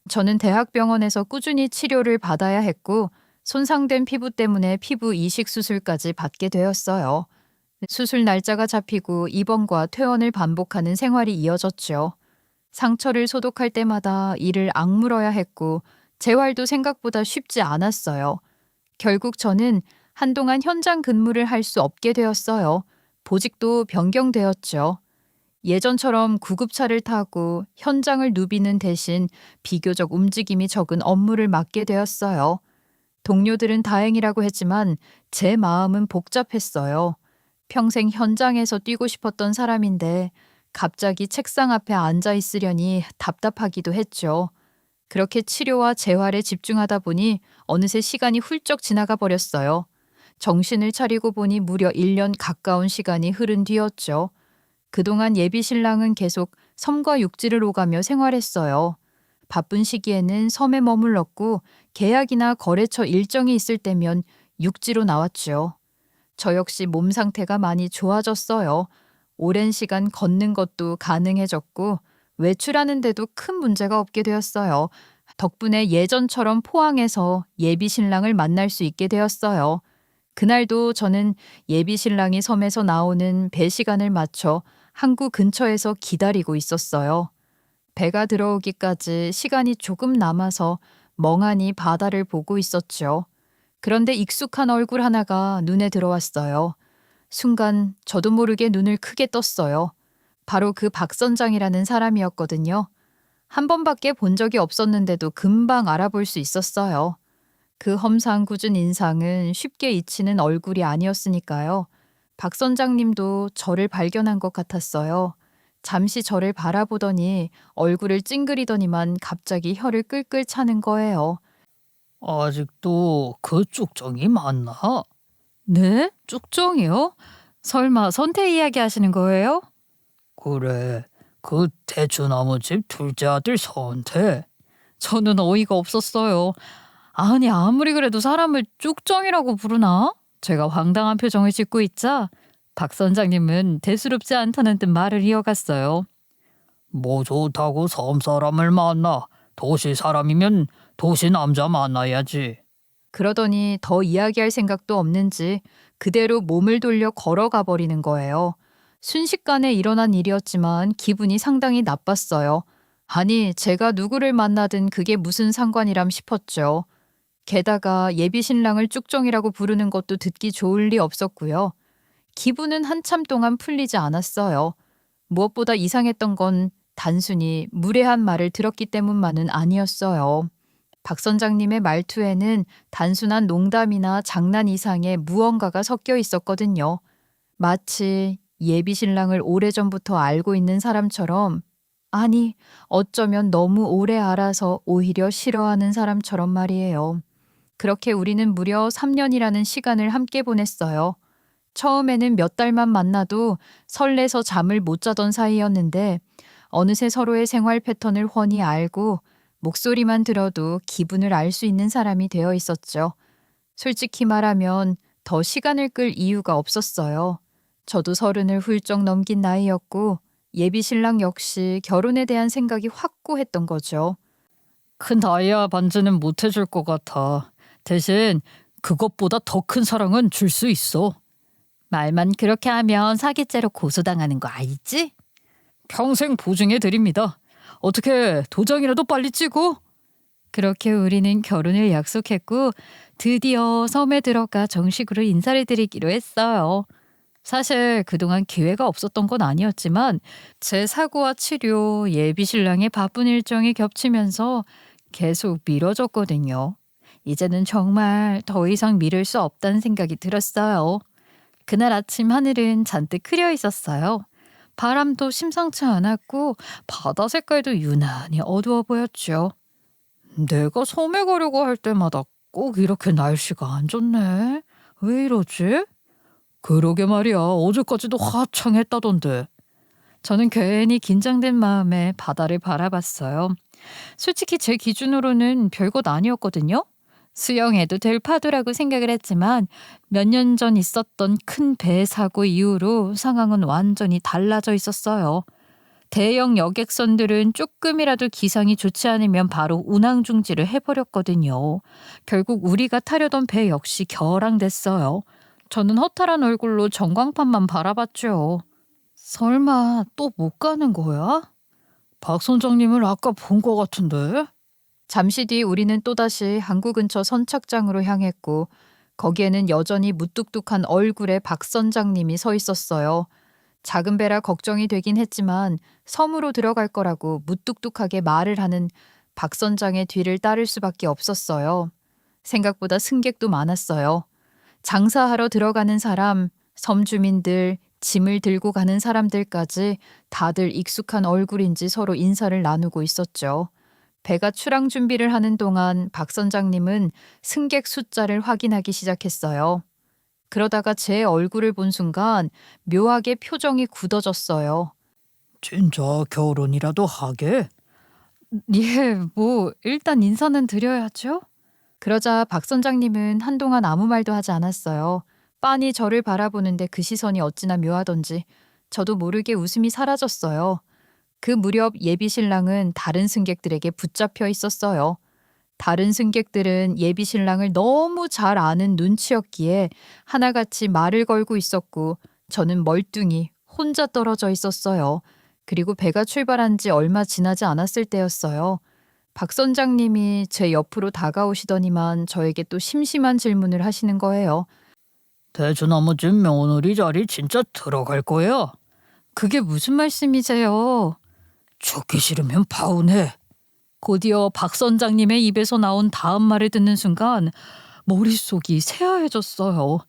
저는 대학병원에서 꾸준히 치료를 받아야 했고 손상된 피부 때문에 피부 이식 수술까지 받게 되었어요. 수술 날짜가 잡히고 입원과 퇴원을 반복하는 생활이 이어졌죠. 상처를 소독할 때마다 이를 악물어야 했고 재활도 생각보다 쉽지 않았어요. 결국 저는 한동안 현장 근무를 할 수 없게 되었어요. 보직도 변경되었죠. 예전처럼 구급차를 타고 현장을 누비는 대신 비교적 움직임이 적은 업무를 맡게 되었어요. 동료들은 다행이라고 했지만 제 마음은 복잡했어요. 평생 현장에서 뛰고 싶었던 사람인데 갑자기 책상 앞에 앉아 있으려니 답답하기도 했죠. 그렇게 치료와 재활에 집중하다 보니 어느새 시간이 훌쩍 지나가 버렸어요. 정신을 차리고 보니 무려 1년 가까운 시간이 흐른 뒤였죠. 그동안 예비 신랑은 계속 섬과 육지를 오가며 생활했어요. 바쁜 시기에는 섬에 머물렀고 계약이나 거래처 일정이 있을 때면 육지로 나왔죠. 저 역시 몸 상태가 많이 좋아졌어요. 오랜 시간 걷는 것도 가능해졌고 외출하는데도 큰 문제가 없게 되었어요. 덕분에 예전처럼 포항에서 예비 신랑을 만날 수 있게 되었어요. 그날도 저는 예비 신랑이 섬에서 나오는 배 시간을 맞춰 항구 근처에서 기다리고 있었어요. 배가 들어오기까지 시간이 조금 남아서 멍하니 바다를 보고 있었죠. 그런데 익숙한 얼굴 하나가 눈에 들어왔어요. 순간 저도 모르게 눈을 크게 떴어요. 바로 그 박 선장이라는 사람이었거든요. 한 번밖에 본 적이 없었는데도 금방 알아볼 수 있었어요. 그 험상궂은 인상은 쉽게 잊히는 얼굴이 아니었으니까요. 박 선장님도 저를 발견한 것 같았어요. 잠시 저를 바라보더니 얼굴을 찡그리더니만 갑자기 혀를 끌끌 차는 거예요. 아직도 그 쭉정이 맞나? 네? 쭉정이요? 설마 선태 이야기 하시는 거예요? 그래, 그 대추나무집 둘째 아들 선태. 저는 어이가 없었어요. 아니 아무리 그래도 사람을 쭉정이라고 부르나? 제가 황당한 표정을 짓고 있자 박 선장님은 대수롭지 않다는 듯 말을 이어갔어요. 뭐 좋다고 섬 사람을 만나. 도시 사람이면 도시 남자 만나야지. 그러더니 더 이야기할 생각도 없는지 그대로 몸을 돌려 걸어가 버리는 거예요. 순식간에 일어난 일이었지만 기분이 상당히 나빴어요. 아니, 제가 누구를 만나든 그게 무슨 상관이람 싶었죠. 게다가 예비 신랑을 쭉정이라고 부르는 것도 듣기 좋을 리 없었고요. 기분은 한참 동안 풀리지 않았어요. 무엇보다 이상했던 건 단순히 무례한 말을 들었기 때문만은 아니었어요. 박 선장님의 말투에는 단순한 농담이나 장난 이상의 무언가가 섞여 있었거든요. 마치 예비 신랑을 오래전부터 알고 있는 사람처럼, 아니, 어쩌면 너무 오래 알아서 오히려 싫어하는 사람처럼 말이에요. 그렇게 우리는 무려 3년이라는 시간을 함께 보냈어요. 처음에는 몇 달만 만나도 설레서 잠을 못 자던 사이였는데 어느새 서로의 생활 패턴을 훤히 알고 목소리만 들어도 기분을 알 수 있는 사람이 되어 있었죠. 솔직히 말하면 더 시간을 끌 이유가 없었어요. 저도 30을 훌쩍 넘긴 나이였고 예비 신랑 역시 결혼에 대한 생각이 확고했던 거죠. 큰 다이아 반지는 못 해줄 것 같아. 대신 그것보다 더 큰 사랑은 줄 수 있어. 말만 그렇게 하면 사기죄로 고소당하는 거 알지? 평생 보증해 드립니다. 어떻게 도장이라도 빨리 찍어? 그렇게 우리는 결혼을 약속했고 드디어 섬에 들어가 정식으로 인사를 드리기로 했어요. 사실 그동안 기회가 없었던 건 아니었지만 제 사고와 치료, 예비 신랑의 바쁜 일정이 겹치면서 계속 미뤄졌거든요. 이제는 정말 더 이상 미룰 수 없다는 생각이 들었어요. 그날 아침 하늘은 잔뜩 흐려 있었어요. 바람도 심상치 않았고 바다 색깔도 유난히 어두워 보였죠. 내가 섬에 가려고 할 때마다 꼭 이렇게 날씨가 안 좋네. 왜 이러지? 그러게 말이야. 어제까지도 화창했다던데. 저는 괜히 긴장된 마음에 바다를 바라봤어요. 솔직히 제 기준으로는 별것 아니었거든요. 수영해도 될 파도라고 생각을 했지만 몇 년 전 있었던 큰 배 사고 이후로 상황은 완전히 달라져 있었어요. 대형 여객선들은 조금이라도 기상이 좋지 않으면 바로 운항 중지를 해버렸거든요. 결국 우리가 타려던 배 역시 결항됐어요. 저는 허탈한 얼굴로 전광판만 바라봤죠. 설마 또 못 가는 거야? 박 선장님을 아까 본 것 같은데. 잠시 뒤 우리는 또다시 항구 근처 선착장으로 향했고 거기에는 여전히 무뚝뚝한 얼굴의 박 선장님이 서 있었어요. 작은 배라 걱정이 되긴 했지만 섬으로 들어갈 거라고 무뚝뚝하게 말을 하는 박 선장의 뒤를 따를 수밖에 없었어요. 생각보다 승객도 많았어요. 장사하러 들어가는 사람, 섬 주민들, 짐을 들고 가는 사람들까지 다들 익숙한 얼굴인지 서로 인사를 나누고 있었죠. 배가 출항 준비를 하는 동안 박 선장님은 승객 숫자를 확인하기 시작했어요. 그러다가 제 얼굴을 본 순간 묘하게 표정이 굳어졌어요. 진짜 결혼이라도 하게? 예, 뭐 일단 인사는 드려야죠. 그러자 박 선장님은 한동안 아무 말도 하지 않았어요. 빤히 저를 바라보는데 그 시선이 어찌나 묘하던지 저도 모르게 웃음이 사라졌어요. 그 무렵 예비 신랑은 다른 승객들에게 붙잡혀 있었어요. 다른 승객들은 예비 신랑을 너무 잘 아는 눈치였기에 하나같이 말을 걸고 있었고 저는 멀뚱히 혼자 떨어져 있었어요. 그리고 배가 출발한 지 얼마 지나지 않았을 때였어요. 박 선장님이 제 옆으로 다가오시더니만 저에게 또 심심한 질문을 하시는 거예요. 대추나무집 며느리 자리 진짜 들어갈 거야? 그게 무슨 말씀이세요? 죽기 싫으면 파혼해. 곧이어 박 선장님의 입에서 나온 다음 말을 듣는 순간 머릿속이 새하얘졌어요.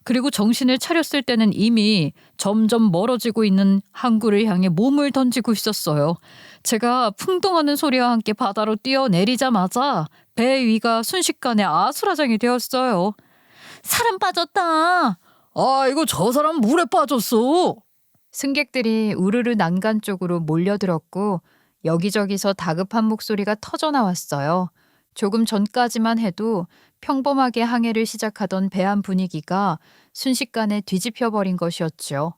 그리고 정신을 차렸을 때는 이미 점점 멀어지고 있는 항구를 향해 몸을 던지고 있었어요. 제가 풍덩하는 소리와 함께 바다로 뛰어내리자마자 배 위가 순식간에 아수라장이 되었어요. 사람 빠졌다. 아이고 저 사람 물에 빠졌어. 승객들이 우르르 난간 쪽으로 몰려들었고 여기저기서 다급한 목소리가 터져 나왔어요. 조금 전까지만 해도 평범하게 항해를 시작하던 배안 분위기가 순식간에 뒤집혀 버린 것이었죠.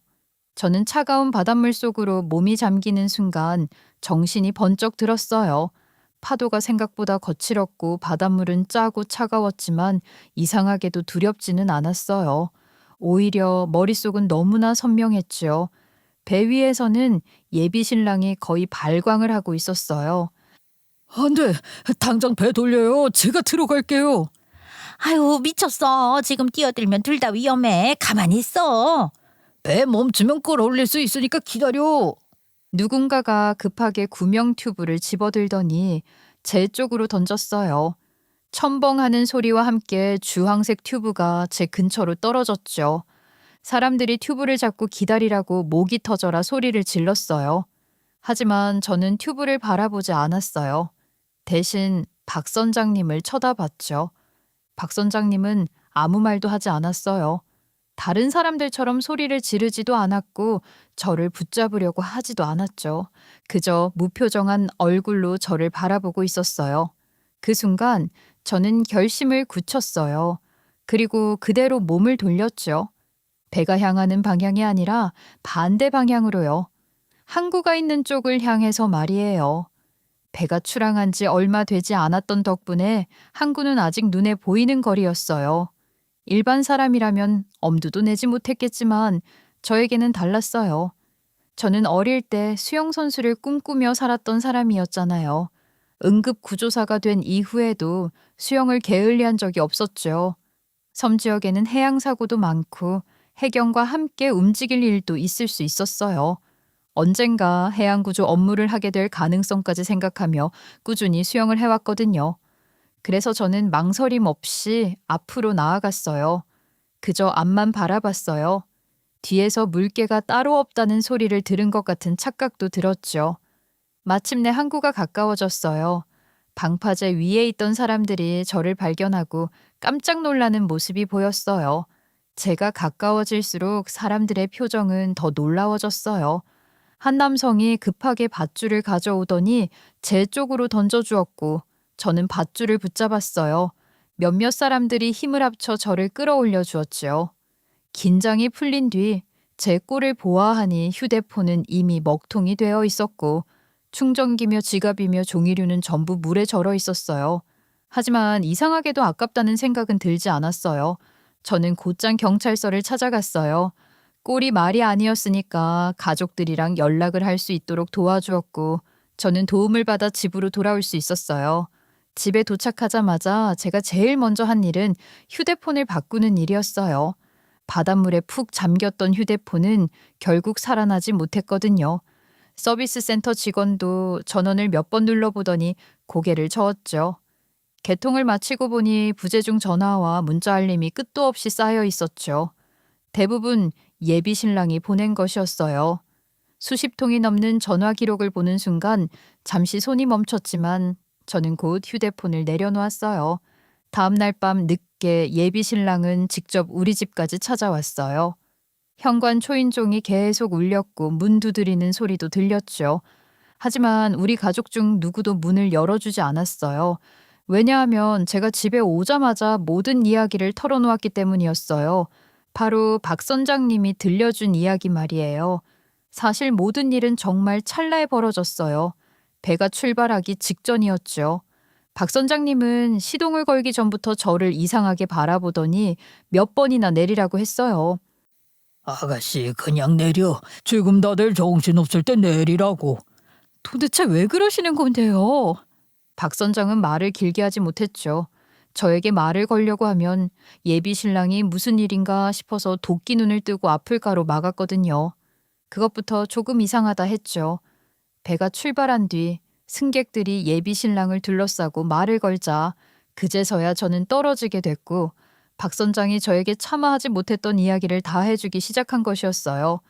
저는 차가운 바닷물 속으로 몸이 잠기는 순간 정신이 번쩍 들었어요. 파도가 생각보다 거칠었고 바닷물은 짜고 차가웠지만 이상하게도 두렵지는 않았어요. 오히려 머릿속은 너무나 선명했죠. 배 위에서는 예비 신랑이 거의 발광을 하고 있었어요. 안 돼. 당장 배 돌려요. 제가 들어갈게요. 아유, 미쳤어. 지금 뛰어들면 둘 다 위험해. 가만히 있어. 배 멈추면 끌어올릴 수 있으니까 기다려. 누군가가 급하게 구명 튜브를 집어들더니 제 쪽으로 던졌어요. 첨벙하는 소리와 함께 주황색 튜브가 제 근처로 떨어졌죠. 사람들이 튜브를 잡고 기다리라고 목이 터져라 소리를 질렀어요. 하지만 저는 튜브를 바라보지 않았어요. 대신 박 선장님을 쳐다봤죠. 박 선장님은 아무 말도 하지 않았어요. 다른 사람들처럼 소리를 지르지도 않았고 저를 붙잡으려고 하지도 않았죠. 그저 무표정한 얼굴로 저를 바라보고 있었어요. 그 순간 저는 결심을 굳혔어요. 그리고 그대로 몸을 돌렸죠. 배가 향하는 방향이 아니라 반대 방향으로요. 항구가 있는 쪽을 향해서 말이에요. 배가 출항한 지 얼마 되지 않았던 덕분에 항구는 아직 눈에 보이는 거리였어요. 일반 사람이라면 엄두도 내지 못했겠지만 저에게는 달랐어요. 저는 어릴 때 수영선수를 꿈꾸며 살았던 사람이었잖아요. 응급구조사가 된 이후에도 수영을 게을리한 적이 없었죠. 섬 지역에는 해양사고도 많고 해경과 함께 움직일 일도 있을 수 있었어요. 언젠가 해양구조 업무를 하게 될 가능성까지 생각하며 꾸준히 수영을 해왔거든요. 그래서 저는 망설임 없이 앞으로 나아갔어요. 그저 앞만 바라봤어요. 뒤에서 물개가 따로 없다는 소리를 들은 것 같은 착각도 들었죠. 마침내 항구가 가까워졌어요. 방파제 위에 있던 사람들이 저를 발견하고 깜짝 놀라는 모습이 보였어요. 제가 가까워질수록 사람들의 표정은 더 놀라워졌어요. 한 남성이 급하게 밧줄을 가져오더니 제 쪽으로 던져주었고 저는 밧줄을 붙잡았어요. 몇몇 사람들이 힘을 합쳐 저를 끌어올려 주었지요. 긴장이 풀린 뒤 제 꼴을 보아하니 휴대폰은 이미 먹통이 되어 있었고 충전기며 지갑이며 종이류는 전부 물에 절어 있었어요. 하지만 이상하게도 아깝다는 생각은 들지 않았어요. 저는 곧장 경찰서를 찾아갔어요. 꼴이 말이 아니었으니까 가족들이랑 연락을 할 수 있도록 도와주었고 저는 도움을 받아 집으로 돌아올 수 있었어요. 집에 도착하자마자 제가 제일 먼저 한 일은 휴대폰을 바꾸는 일이었어요. 바닷물에 푹 잠겼던 휴대폰은 결국 살아나지 못했거든요. 서비스 센터 직원도 전원을 몇 번 눌러보더니 고개를 저었죠. 개통을 마치고 보니 부재중 전화와 문자 알림이 끝도 없이 쌓여 있었죠. 대부분 예비 신랑이 보낸 것이었어요. 수십 통이 넘는 전화 기록을 보는 순간 잠시 손이 멈췄지만 저는 곧 휴대폰을 내려놓았어요. 다음 날 밤 늦게 예비 신랑은 직접 우리 집까지 찾아왔어요. 현관 초인종이 계속 울렸고 문 두드리는 소리도 들렸죠. 하지만 우리 가족 중 누구도 문을 열어주지 않았어요. 왜냐하면 제가 집에 오자마자 모든 이야기를 털어놓았기 때문이었어요. 바로 박 선장님이 들려준 이야기 말이에요. 사실 모든 일은 정말 찰나에 벌어졌어요. 배가 출발하기 직전이었죠. 박 선장님은 시동을 걸기 전부터 저를 이상하게 바라보더니 몇 번이나 내리라고 했어요. 아가씨 그냥 내려. 지금 다들 정신없을 때 내리라고. 도대체 왜 그러시는 건데요? 박 선장은 말을 길게 하지 못했죠. 저에게 말을 걸려고 하면 예비 신랑이 무슨 일인가 싶어서 도끼 눈을 뜨고 아플까로 막았거든요. 그것부터 조금 이상하다 했죠. 배가 출발한 뒤 승객들이 예비 신랑을 둘러싸고 말을 걸자 그제서야 저는 떨어지게 됐고 박 선장이 저에게 차마 하지 못했던 이야기를 다 해주기 시작한 것이었어요.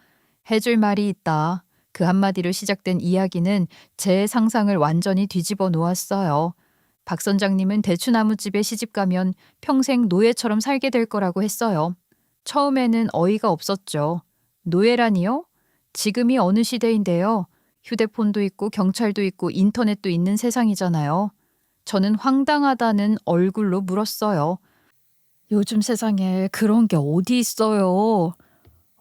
해줄 말이 있다. 그 한마디로 시작된 이야기는 제 상상을 완전히 뒤집어 놓았어요. 박 선장님은 대추나무집에 시집가면 평생 노예처럼 살게 될 거라고 했어요. 처음에는 어이가 없었죠. 노예라니요? 지금이 어느 시대인데요. 휴대폰도 있고 경찰도 있고 인터넷도 있는 세상이잖아요. 저는 황당하다는 얼굴로 물었어요. 요즘 세상에 그런 게 어디 있어요?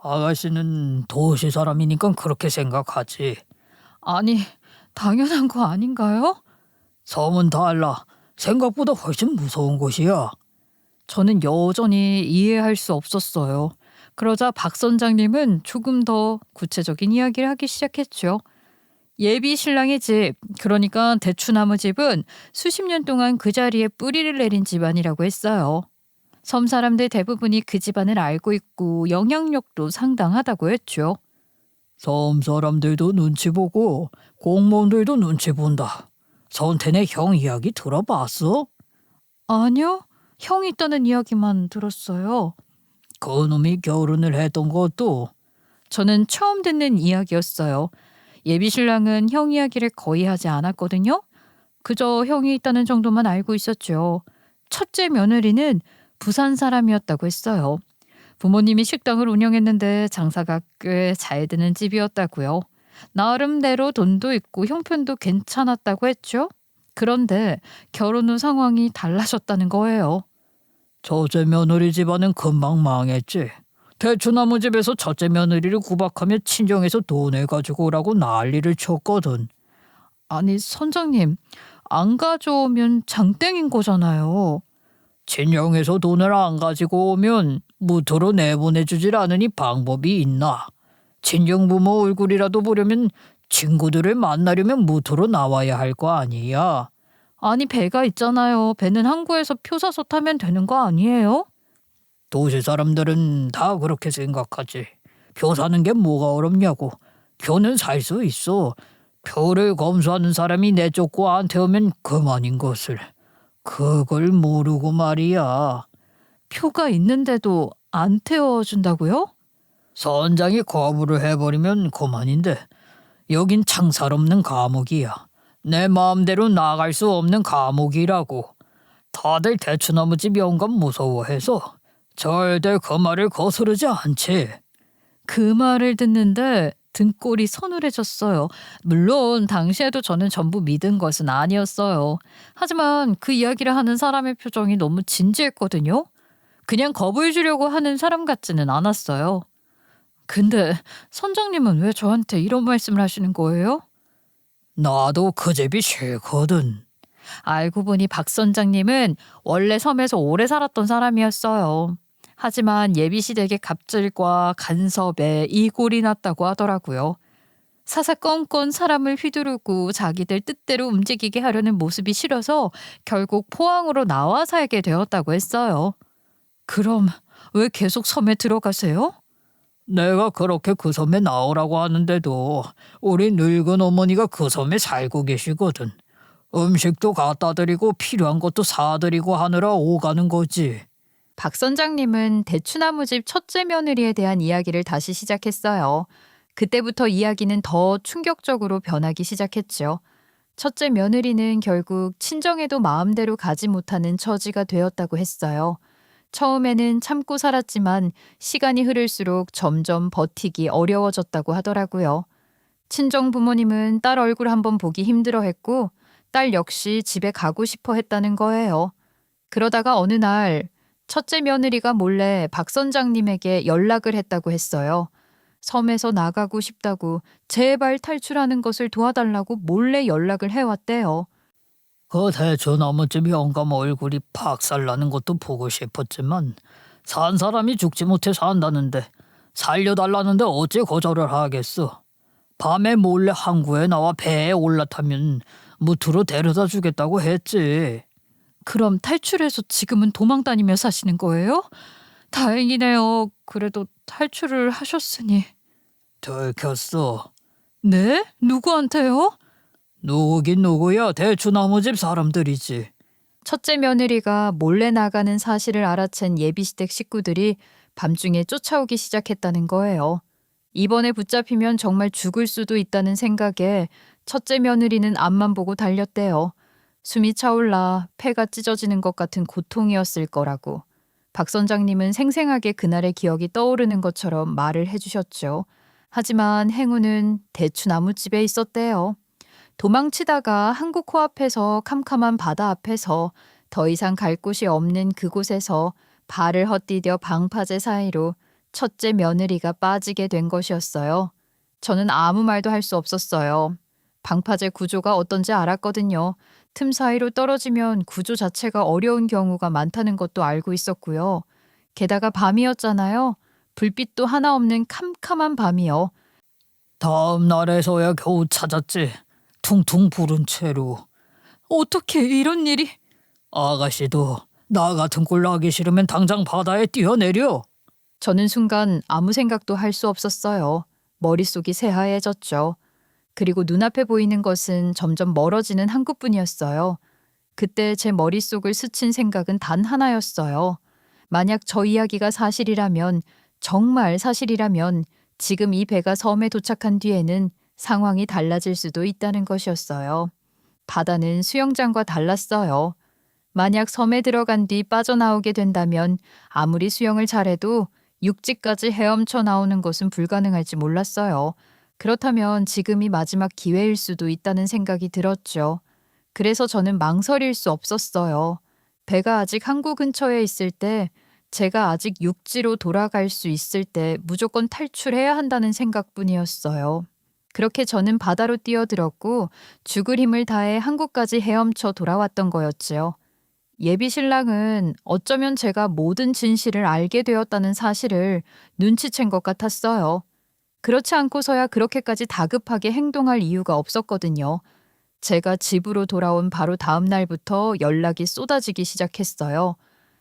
아가씨는 도시 사람이니까 그렇게 생각하지. 아니, 당연한 거 아닌가요? 섬은 달라. 생각보다 훨씬 무서운 곳이야. 저는 여전히 이해할 수 없었어요. 그러자 박 선장님은 조금 더 구체적인 이야기를 하기 시작했죠. 예비 신랑의 집, 그러니까 대추나무 집은 수십 년 동안 그 자리에 뿌리를 내린 집안이라고 했어요. 섬 사람들 대부분이 그 집안을 알고 있고 영향력도 상당하다고 했죠. 섬 사람들도 눈치 보고 공무원들도 눈치 본다. 선태네 형 이야기 들어봤어? 아니요, 형이 있다는 이야기만 들었어요. 그놈이 결혼을 했던 것도 저는 처음 듣는 이야기였어요. 예비 신랑은 형 이야기를 거의 하지 않았거든요. 그저 형이 있다는 정도만 알고 있었죠. 첫째 며느리는 부산 사람이었다고 했어요. 부모님이 식당을 운영했는데 장사가 꽤 잘 되는 집이었다고요. 나름대로 돈도 있고 형편도 괜찮았다고 했죠. 그런데 결혼 후 상황이 달라졌다는 거예요. 첫째 며느리 집안은 금방 망했지. 대추나무 집에서 첫째 며느리를 구박하며 친정에서 돈을 가지고 오라고 난리를 쳤거든. 아니 선장님, 안 가져오면 장땡인 거잖아요. 친정에서 돈을 안 가지고 오면 무토로 내보내주질 않으니 방법이 있나. 친정부모 얼굴이라도 보려면 친구들을 만나려면 무토로 나와야 할 거 아니야. 아니 배가 있잖아요. 배는 항구에서 표 사서 타면 되는 거 아니에요? 도시 사람들은 다 그렇게 생각하지. 표 사는 게 뭐가 어렵냐고. 표는 살 수 있어. 표를 검수하는 사람이 내쫓고 안 태우면 그만인 것을. 그걸 모르고 말이야. 표가 있는데도 안 태워준다고요? 선장이 거부를 해버리면 그만인데 여긴 창살 없는 감옥이야. 내 마음대로 나갈 수 없는 감옥이라고. 다들 대추나무집 영감 무서워해서 절대 그 말을 거스르지 않지. 그 말을 듣는데 등골이 서늘해졌어요. 물론 당시에도 저는 전부 믿은 것은 아니었어요. 하지만 그 이야기를 하는 사람의 표정이 너무 진지했거든요. 그냥 겁을 주려고 하는 사람 같지는 않았어요. 근데 선장님은 왜 저한테 이런 말씀을 하시는 거예요? 나도 그 집이 싫거든. 알고 보니 박 선장님은 원래 섬에서 오래 살았던 사람이었어요. 하지만 예비시댁의 갑질과 간섭에 이골이 났다고 하더라고요. 사사건건 사람을 휘두르고 자기들 뜻대로 움직이게 하려는 모습이 싫어서 결국 포항으로 나와 살게 되었다고 했어요. 그럼 왜 계속 섬에 들어가세요? 내가 그렇게 그 섬에 나오라고 하는데도 우리 늙은 어머니가 그 섬에 살고 계시거든. 음식도 갖다 드리고 필요한 것도 사드리고 하느라 오가는 거지. 박 선장님은 대추나무집 첫째 며느리에 대한 이야기를 다시 시작했어요. 그때부터 이야기는 더 충격적으로 변하기 시작했죠. 첫째 며느리는 결국 친정에도 마음대로 가지 못하는 처지가 되었다고 했어요. 처음에는 참고 살았지만 시간이 흐를수록 점점 버티기 어려워졌다고 하더라고요. 친정 부모님은 딸 얼굴 한번 보기 힘들어했고 딸 역시 집에 가고 싶어 했다는 거예요. 그러다가 어느 날 첫째 며느리가 몰래 박 선장님에게 연락을 했다고 했어요. 섬에서 나가고 싶다고 제발 탈출하는 것을 도와달라고 몰래 연락을 해왔대요. 그 대추나무집 영감 얼굴이 박살나는 것도 보고 싶었지만 산 사람이 죽지 못해 산다는데 살려달라는데 어찌 거절을 하겠어. 밤에 몰래 항구에 나와 배에 올라타면 무트로 데려다 주겠다고 했지. 그럼 탈출해서 지금은 도망 다니며 사시는 거예요? 다행이네요. 그래도 탈출을 하셨으니. 들켰어. 네? 누구한테요? 누구긴 누구야. 대추나무집 사람들이지. 첫째 며느리가 몰래 나가는 사실을 알아챈 예비시댁 식구들이 밤중에 쫓아오기 시작했다는 거예요. 이번에 붙잡히면 정말 죽을 수도 있다는 생각에 첫째 며느리는 앞만 보고 달렸대요. 숨이 차올라 폐가 찢어지는 것 같은 고통이었을 거라고. 박 선장님은 생생하게 그날의 기억이 떠오르는 것처럼 말을 해주셨죠. 하지만 행운은 대추나무집에 있었대요. 도망치다가 항구 코앞에서 캄캄한 바다 앞에서 더 이상 갈 곳이 없는 그곳에서 발을 헛디뎌 방파제 사이로 첫째 며느리가 빠지게 된 것이었어요. 저는 아무 말도 할 수 없었어요. 방파제 구조가 어떤지 알았거든요. 틈 사이로 떨어지면 구조 자체가 어려운 경우가 많다는 것도 알고 있었고요. 게다가 밤이었잖아요. 불빛도 하나 없는 캄캄한 밤이요. 다음 날에서야 겨우 찾았지. 퉁퉁 부른 채로. 어떻게 이런 일이? 아가씨도 나 같은 꼴 나기 싫으면 당장 바다에 뛰어내려. 저는 순간 아무 생각도 할 수 없었어요. 머릿속이 새하얘졌죠. 그리고 눈앞에 보이는 것은 점점 멀어지는 항구뿐이었어요. 그때 제 머릿속을 스친 생각은 단 하나였어요. 만약 저 이야기가 사실이라면, 정말 사실이라면 지금 이 배가 섬에 도착한 뒤에는 상황이 달라질 수도 있다는 것이었어요. 바다는 수영장과 달랐어요. 만약 섬에 들어간 뒤 빠져나오게 된다면 아무리 수영을 잘해도 육지까지 헤엄쳐 나오는 것은 불가능할지 몰랐어요. 그렇다면 지금이 마지막 기회일 수도 있다는 생각이 들었죠. 그래서 저는 망설일 수 없었어요. 배가 아직 항구 근처에 있을 때, 제가 아직 육지로 돌아갈 수 있을 때 무조건 탈출해야 한다는 생각뿐이었어요. 그렇게 저는 바다로 뛰어들었고 죽을 힘을 다해 항구까지 헤엄쳐 돌아왔던 거였지요. 예비 신랑은 어쩌면 제가 모든 진실을 알게 되었다는 사실을 눈치챈 것 같았어요. 그렇지 않고서야 그렇게까지 다급하게 행동할 이유가 없었거든요. 제가 집으로 돌아온 바로 다음 날부터 연락이 쏟아지기 시작했어요.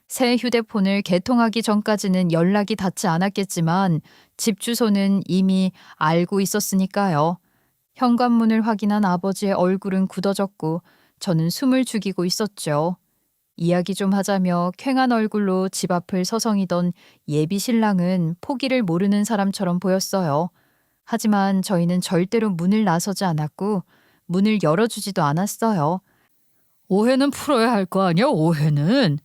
새 휴대폰을 개통하기 전까지는 연락이 닿지 않았겠지만 집 주소는 이미 알고 있었으니까요. 현관문을 확인한 아버지의 얼굴은 굳어졌고 저는 숨을 죽이고 있었죠. 이야기 좀 하자며 퀭한 얼굴로 집 앞을 서성이던 예비 신랑은 포기를 모르는 사람처럼 보였어요. 하지만 저희는 절대로 문을 나서지 않았고 문을 열어주지도 않았어요. 오해는 풀어야 할 거 아니야, 오해는.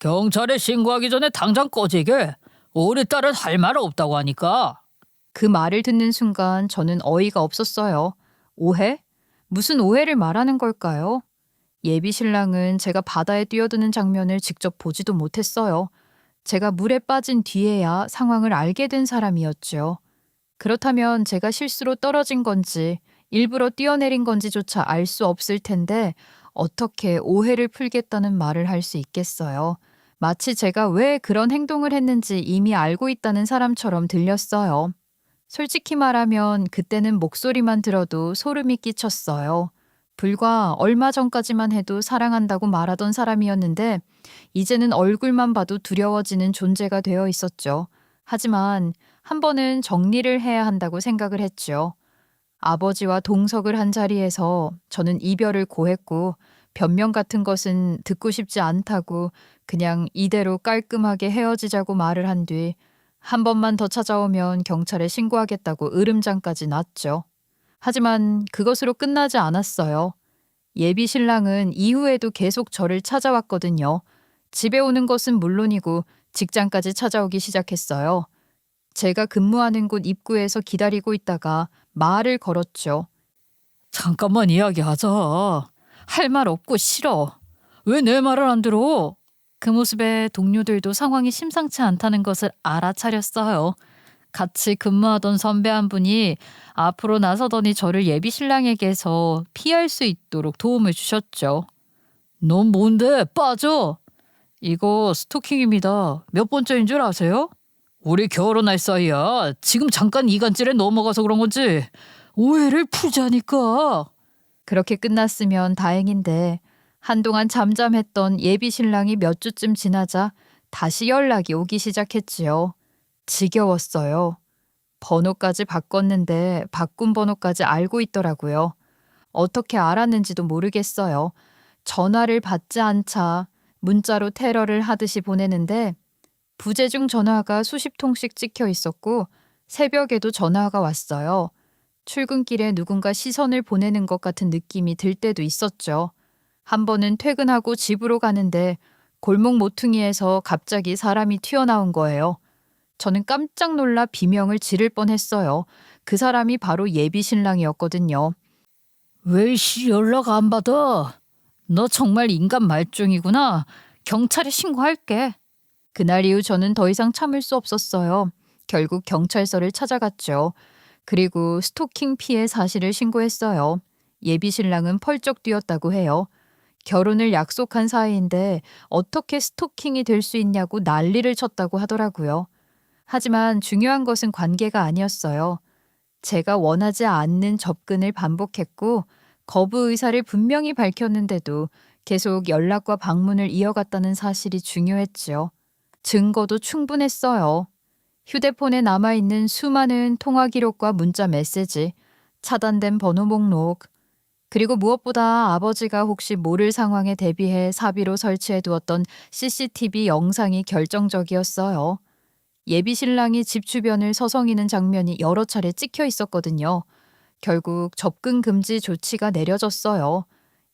경찰에 신고하기 전에 당장 꺼지게. 우리 딸은 할 말 없다고 하니까. 그 말을 듣는 순간 저는 어이가 없었어요. 오해? 무슨 오해를 말하는 걸까요? 예비 신랑은 제가 바다에 뛰어드는 장면을 직접 보지도 못했어요. 제가 물에 빠진 뒤에야 상황을 알게 된 사람이었죠. 그렇다면 제가 실수로 떨어진 건지 일부러 뛰어내린 건지조차 알 수 없을 텐데 어떻게 오해를 풀겠다는 말을 할 수 있겠어요. 마치 제가 왜 그런 행동을 했는지 이미 알고 있다는 사람처럼 들렸어요. 솔직히 말하면 그때는 목소리만 들어도 소름이 끼쳤어요. 불과 얼마 전까지만 해도 사랑한다고 말하던 사람이었는데 이제는 얼굴만 봐도 두려워지는 존재가 되어 있었죠. 하지만 한 번은 정리를 해야 한다고 생각을 했죠. 아버지와 동석을 한 자리에서 저는 이별을 고했고 변명 같은 것은 듣고 싶지 않다고 그냥 이대로 깔끔하게 헤어지자고 말을 한 뒤 한 번만 더 찾아오면 경찰에 신고하겠다고 으름장까지 놨죠. 하지만 그것으로 끝나지 않았어요. 예비 신랑은 이후에도 계속 저를 찾아왔거든요. 집에 오는 것은 물론이고 직장까지 찾아오기 시작했어요. 제가 근무하는 곳 입구에서 기다리고 있다가 말을 걸었죠. 잠깐만 이야기하자. 할 말 없고 싫어. 왜 내 말을 안 들어? 그 모습에 동료들도 상황이 심상치 않다는 것을 알아차렸어요. 같이 근무하던 선배 한 분이 앞으로 나서더니 저를 예비 신랑에게서 피할 수 있도록 도움을 주셨죠. 넌 뭔데? 빠져! 이거 스토킹입니다. 몇 번째인 줄 아세요? 우리 결혼할 사이야. 지금 잠깐 이간질에 넘어가서 그런 거지. 오해를 풀자니까. 그렇게 끝났으면 다행인데 한동안 잠잠했던 예비 신랑이 몇 주쯤 지나자 다시 연락이 오기 시작했지요. 지겨웠어요. 번호까지 바꿨는데 바꾼 번호까지 알고 있더라고요. 어떻게 알았는지도 모르겠어요. 전화를 받지 않자 문자로 테러를 하듯이 보내는데 부재중 전화가 수십 통씩 찍혀 있었고 새벽에도 전화가 왔어요. 출근길에 누군가 시선을 보내는 것 같은 느낌이 들 때도 있었죠. 한 번은 퇴근하고 집으로 가는데 골목 모퉁이에서 갑자기 사람이 튀어나온 거예요. 저는 깜짝 놀라 비명을 지를 뻔했어요. 그 사람이 바로 예비 신랑이었거든요. 왜 연락 안 받아? 너 정말 인간 말종이구나. 경찰에 신고할게. 그날 이후 저는 더 이상 참을 수 없었어요. 결국 경찰서를 찾아갔죠. 그리고 스토킹 피해 사실을 신고했어요. 예비 신랑은 펄쩍 뛰었다고 해요. 결혼을 약속한 사이인데 어떻게 스토킹이 될 수 있냐고 난리를 쳤다고 하더라고요. 하지만 중요한 것은 관계가 아니었어요. 제가 원하지 않는 접근을 반복했고 거부 의사를 분명히 밝혔는데도 계속 연락과 방문을 이어갔다는 사실이 중요했지요. 증거도 충분했어요. 휴대폰에 남아있는 수많은 통화 기록과 문자 메시지, 차단된 번호 목록, 그리고 무엇보다 아버지가 혹시 모를 상황에 대비해 사비로 설치해 두었던 CCTV 영상이 결정적이었어요. 예비 신랑이 집 주변을 서성이는 장면이 여러 차례 찍혀 있었거든요. 결국 접근 금지 조치가 내려졌어요.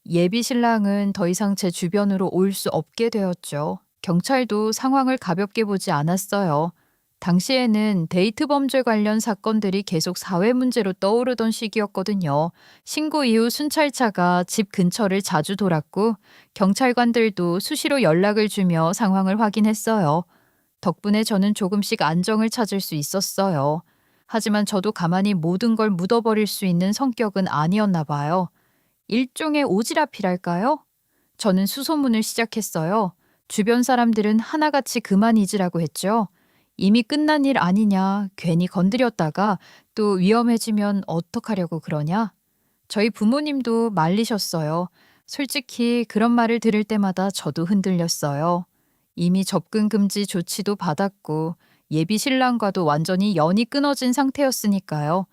예비 신랑은 더 이상 제 주변으로 올 수 없게 되었죠. 경찰도 상황을 가볍게 보지 않았어요. 당시에는 데이트 범죄 관련 사건들이 계속 사회 문제로 떠오르던 시기였거든요. 신고 이후 순찰차가 집 근처를 자주 돌았고 경찰관들도 수시로 연락을 주며 상황을 확인했어요. 덕분에 저는 조금씩 안정을 찾을 수 있었어요. 하지만 저도 가만히 모든 걸 묻어버릴 수 있는 성격은 아니었나 봐요. 일종의 오지랖이랄까요? 저는 수소문을 시작했어요. 주변 사람들은 하나같이 그만 잊으라고 했죠. 이미 끝난 일 아니냐, 괜히 건드렸다가 또 위험해지면 어떡하려고 그러냐? 저희 부모님도 말리셨어요. 솔직히 그런 말을 들을 때마다 저도 흔들렸어요. 이미 접근 금지 조치도 받았고 예비 신랑과도 완전히 연이 끊어진 상태였으니까요.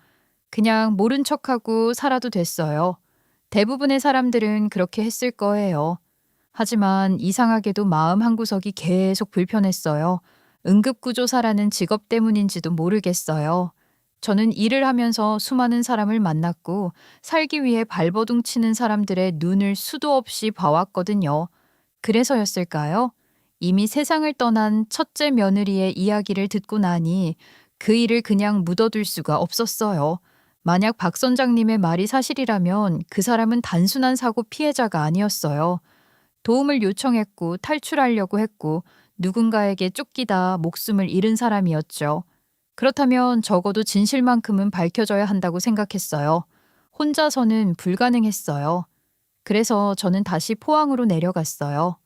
그냥 모른 척하고 살아도 됐어요. 대부분의 사람들은 그렇게 했을 거예요. 하지만 이상하게도 마음 한구석이 계속 불편했어요. 응급구조사라는 직업 때문인지도 모르겠어요. 저는 일을 하면서 수많은 사람을 만났고 살기 위해 발버둥 치는 사람들의 눈을 수도 없이 봐왔거든요. 그래서였을까요? 이미 세상을 떠난 첫째 며느리의 이야기를 듣고 나니 그 일을 그냥 묻어둘 수가 없었어요. 만약 박 선장님의 말이 사실이라면 그 사람은 단순한 사고 피해자가 아니었어요. 도움을 요청했고 탈출하려고 했고 누군가에게 쫓기다 목숨을 잃은 사람이었죠. 그렇다면 적어도 진실만큼은 밝혀져야 한다고 생각했어요. 혼자서는 불가능했어요. 그래서 저는 다시 포항으로 내려갔어요.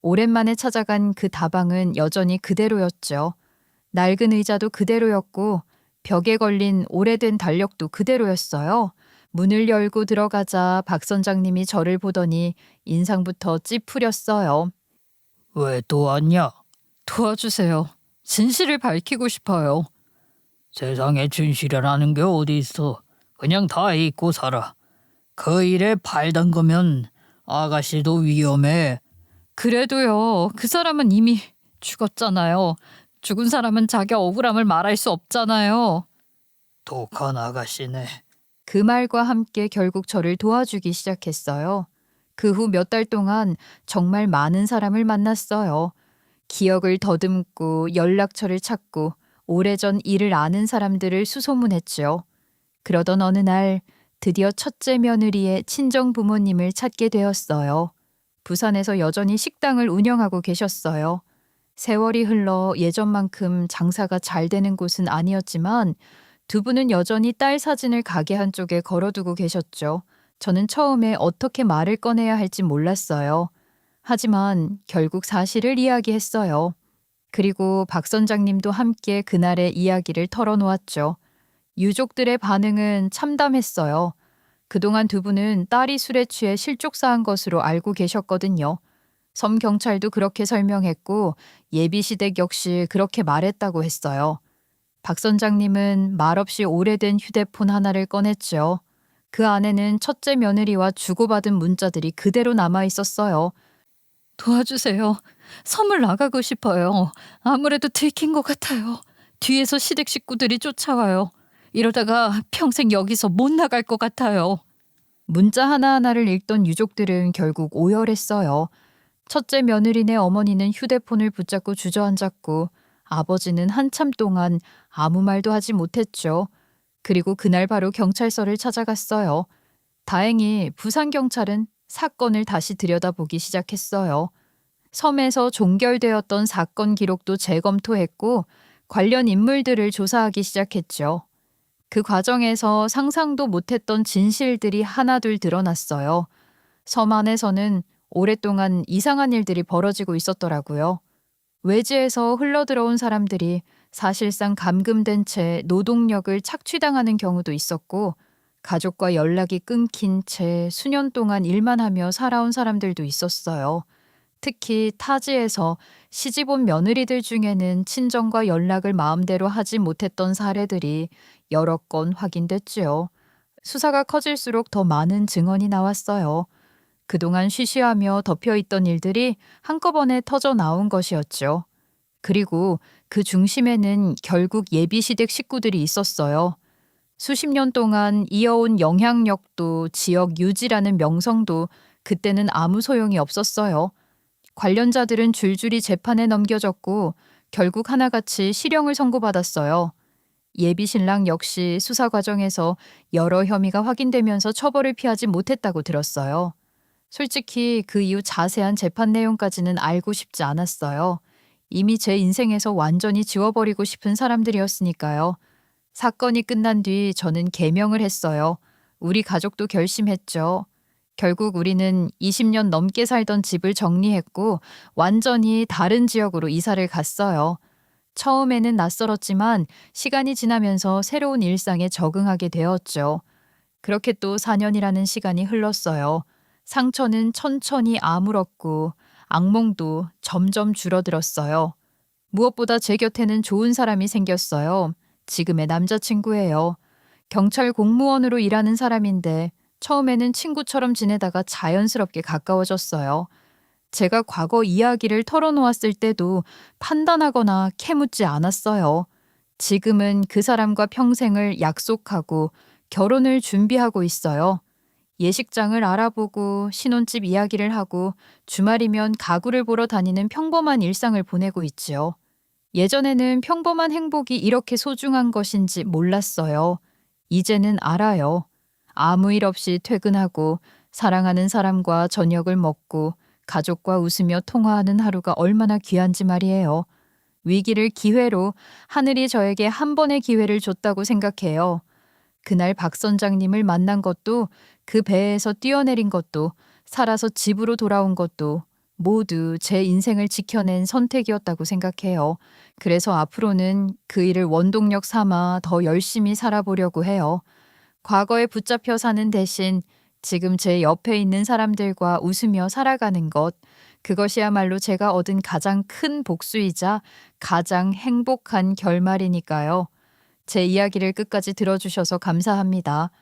오랜만에 찾아간 그 다방은 여전히 그대로였죠. 낡은 의자도 그대로였고 벽에 걸린 오래된 달력도 그대로였어요. 문을 열고 들어가자 박 선장님이 저를 보더니 인상부터 찌푸렸어요. 왜 또 왔냐? 도와주세요. 진실을 밝히고 싶어요. 세상에 진실이라는 게 어디 있어. 그냥 다 잊고 살아. 그 일에 발 담그면 아가씨도 위험해. 그래도요. 그 사람은 이미 죽었잖아요. 죽은 사람은 자기 억울함을 말할 수 없잖아요. 독한 아가씨네. 그 말과 함께 결국 저를 도와주기 시작했어요. 그 후 몇 달 동안 정말 많은 사람을 만났어요. 기억을 더듬고 연락처를 찾고 오래전 일을 아는 사람들을 수소문했죠. 그러던 어느 날 드디어 첫째 며느리의 친정 부모님을 찾게 되었어요. 부산에서 여전히 식당을 운영하고 계셨어요. 세월이 흘러 예전만큼 장사가 잘 되는 곳은 아니었지만 두 분은 여전히 딸 사진을 가게 한쪽에 걸어두고 계셨죠. 저는 처음에 어떻게 말을 꺼내야 할지 몰랐어요. 하지만 결국 사실을 이야기했어요. 그리고 박 선장님도 함께 그날의 이야기를 털어놓았죠. 유족들의 반응은 참담했어요. 그동안 두 분은 딸이 술에 취해 실족사한 것으로 알고 계셨거든요. 섬 경찰도 그렇게 설명했고 예비시댁 역시 그렇게 말했다고 했어요. 박 선장님은 말없이 오래된 휴대폰 하나를 꺼냈죠. 그 안에는 첫째 며느리와 주고받은 문자들이 그대로 남아 있었어요. 도와주세요. 섬을 나가고 싶어요. 아무래도 들킨 것 같아요. 뒤에서 시댁 식구들이 쫓아와요. 이러다가 평생 여기서 못 나갈 것 같아요. 문자 하나하나를 읽던 유족들은 결국 오열했어요. 첫째 며느리네 어머니는 휴대폰을 붙잡고 주저앉았고 아버지는 한참 동안 아무 말도 하지 못했죠. 그리고 그날 바로 경찰서를 찾아갔어요. 다행히 부산경찰은 사건을 다시 들여다보기 시작했어요. 섬에서 종결되었던 사건 기록도 재검토했고 관련 인물들을 조사하기 시작했죠. 그 과정에서 상상도 못했던 진실들이 하나둘 드러났어요. 섬 안에서는 오랫동안 이상한 일들이 벌어지고 있었더라고요. 외지에서 흘러들어온 사람들이 사실상 감금된 채 노동력을 착취당하는 경우도 있었고 가족과 연락이 끊긴 채 수년 동안 일만 하며 살아온 사람들도 있었어요. 특히 타지에서 시집온 며느리들 중에는 친정과 연락을 마음대로 하지 못했던 사례들이 여러 건 확인됐지요. 수사가 커질수록 더 많은 증언이 나왔어요. 그동안 쉬쉬하며 덮여있던 일들이 한꺼번에 터져 나온 것이었죠. 그리고 그 중심에는 결국 예비시댁 식구들이 있었어요. 수십 년 동안 이어온 영향력도 지역 유지라는 명성도 그때는 아무 소용이 없었어요. 관련자들은 줄줄이 재판에 넘겨졌고 결국 하나같이 실형을 선고받았어요. 예비신랑 역시 수사 과정에서 여러 혐의가 확인되면서 처벌을 피하지 못했다고 들었어요. 솔직히 그 이후 자세한 재판 내용까지는 알고 싶지 않았어요. 이미 제 인생에서 완전히 지워버리고 싶은 사람들이었으니까요. 사건이 끝난 뒤 저는 개명을 했어요. 우리 가족도 결심했죠. 결국 우리는 20년 넘게 살던 집을 정리했고 완전히 다른 지역으로 이사를 갔어요. 처음에는 낯설었지만 시간이 지나면서 새로운 일상에 적응하게 되었죠. 그렇게 또 4년이라는 시간이 흘렀어요. 상처는 천천히 아물었고 악몽도 점점 줄어들었어요. 무엇보다 제 곁에는 좋은 사람이 생겼어요. 지금의 남자친구예요. 경찰 공무원으로 일하는 사람인데 처음에는 친구처럼 지내다가 자연스럽게 가까워졌어요. 제가 과거 이야기를 털어놓았을 때도 판단하거나 캐묻지 않았어요. 지금은 그 사람과 평생을 약속하고 결혼을 준비하고 있어요. 예식장을 알아보고 신혼집 이야기를 하고 주말이면 가구를 보러 다니는 평범한 일상을 보내고 있지요. 예전에는 평범한 행복이 이렇게 소중한 것인지 몰랐어요. 이제는 알아요. 아무 일 없이 퇴근하고 사랑하는 사람과 저녁을 먹고 가족과 웃으며 통화하는 하루가 얼마나 귀한지 말이에요. 위기를 기회로 하늘이 저에게 한 번의 기회를 줬다고 생각해요. 그날 박 선장님을 만난 것도 그 배에서 뛰어내린 것도 살아서 집으로 돌아온 것도 모두 제 인생을 지켜낸 선택이었다고 생각해요. 그래서 앞으로는 그 일을 원동력 삼아 더 열심히 살아보려고 해요. 과거에 붙잡혀 사는 대신 지금 제 옆에 있는 사람들과 웃으며 살아가는 것, 그것이야말로 제가 얻은 가장 큰 복수이자 가장 행복한 결말이니까요. 제 이야기를 끝까지 들어주셔서 감사합니다.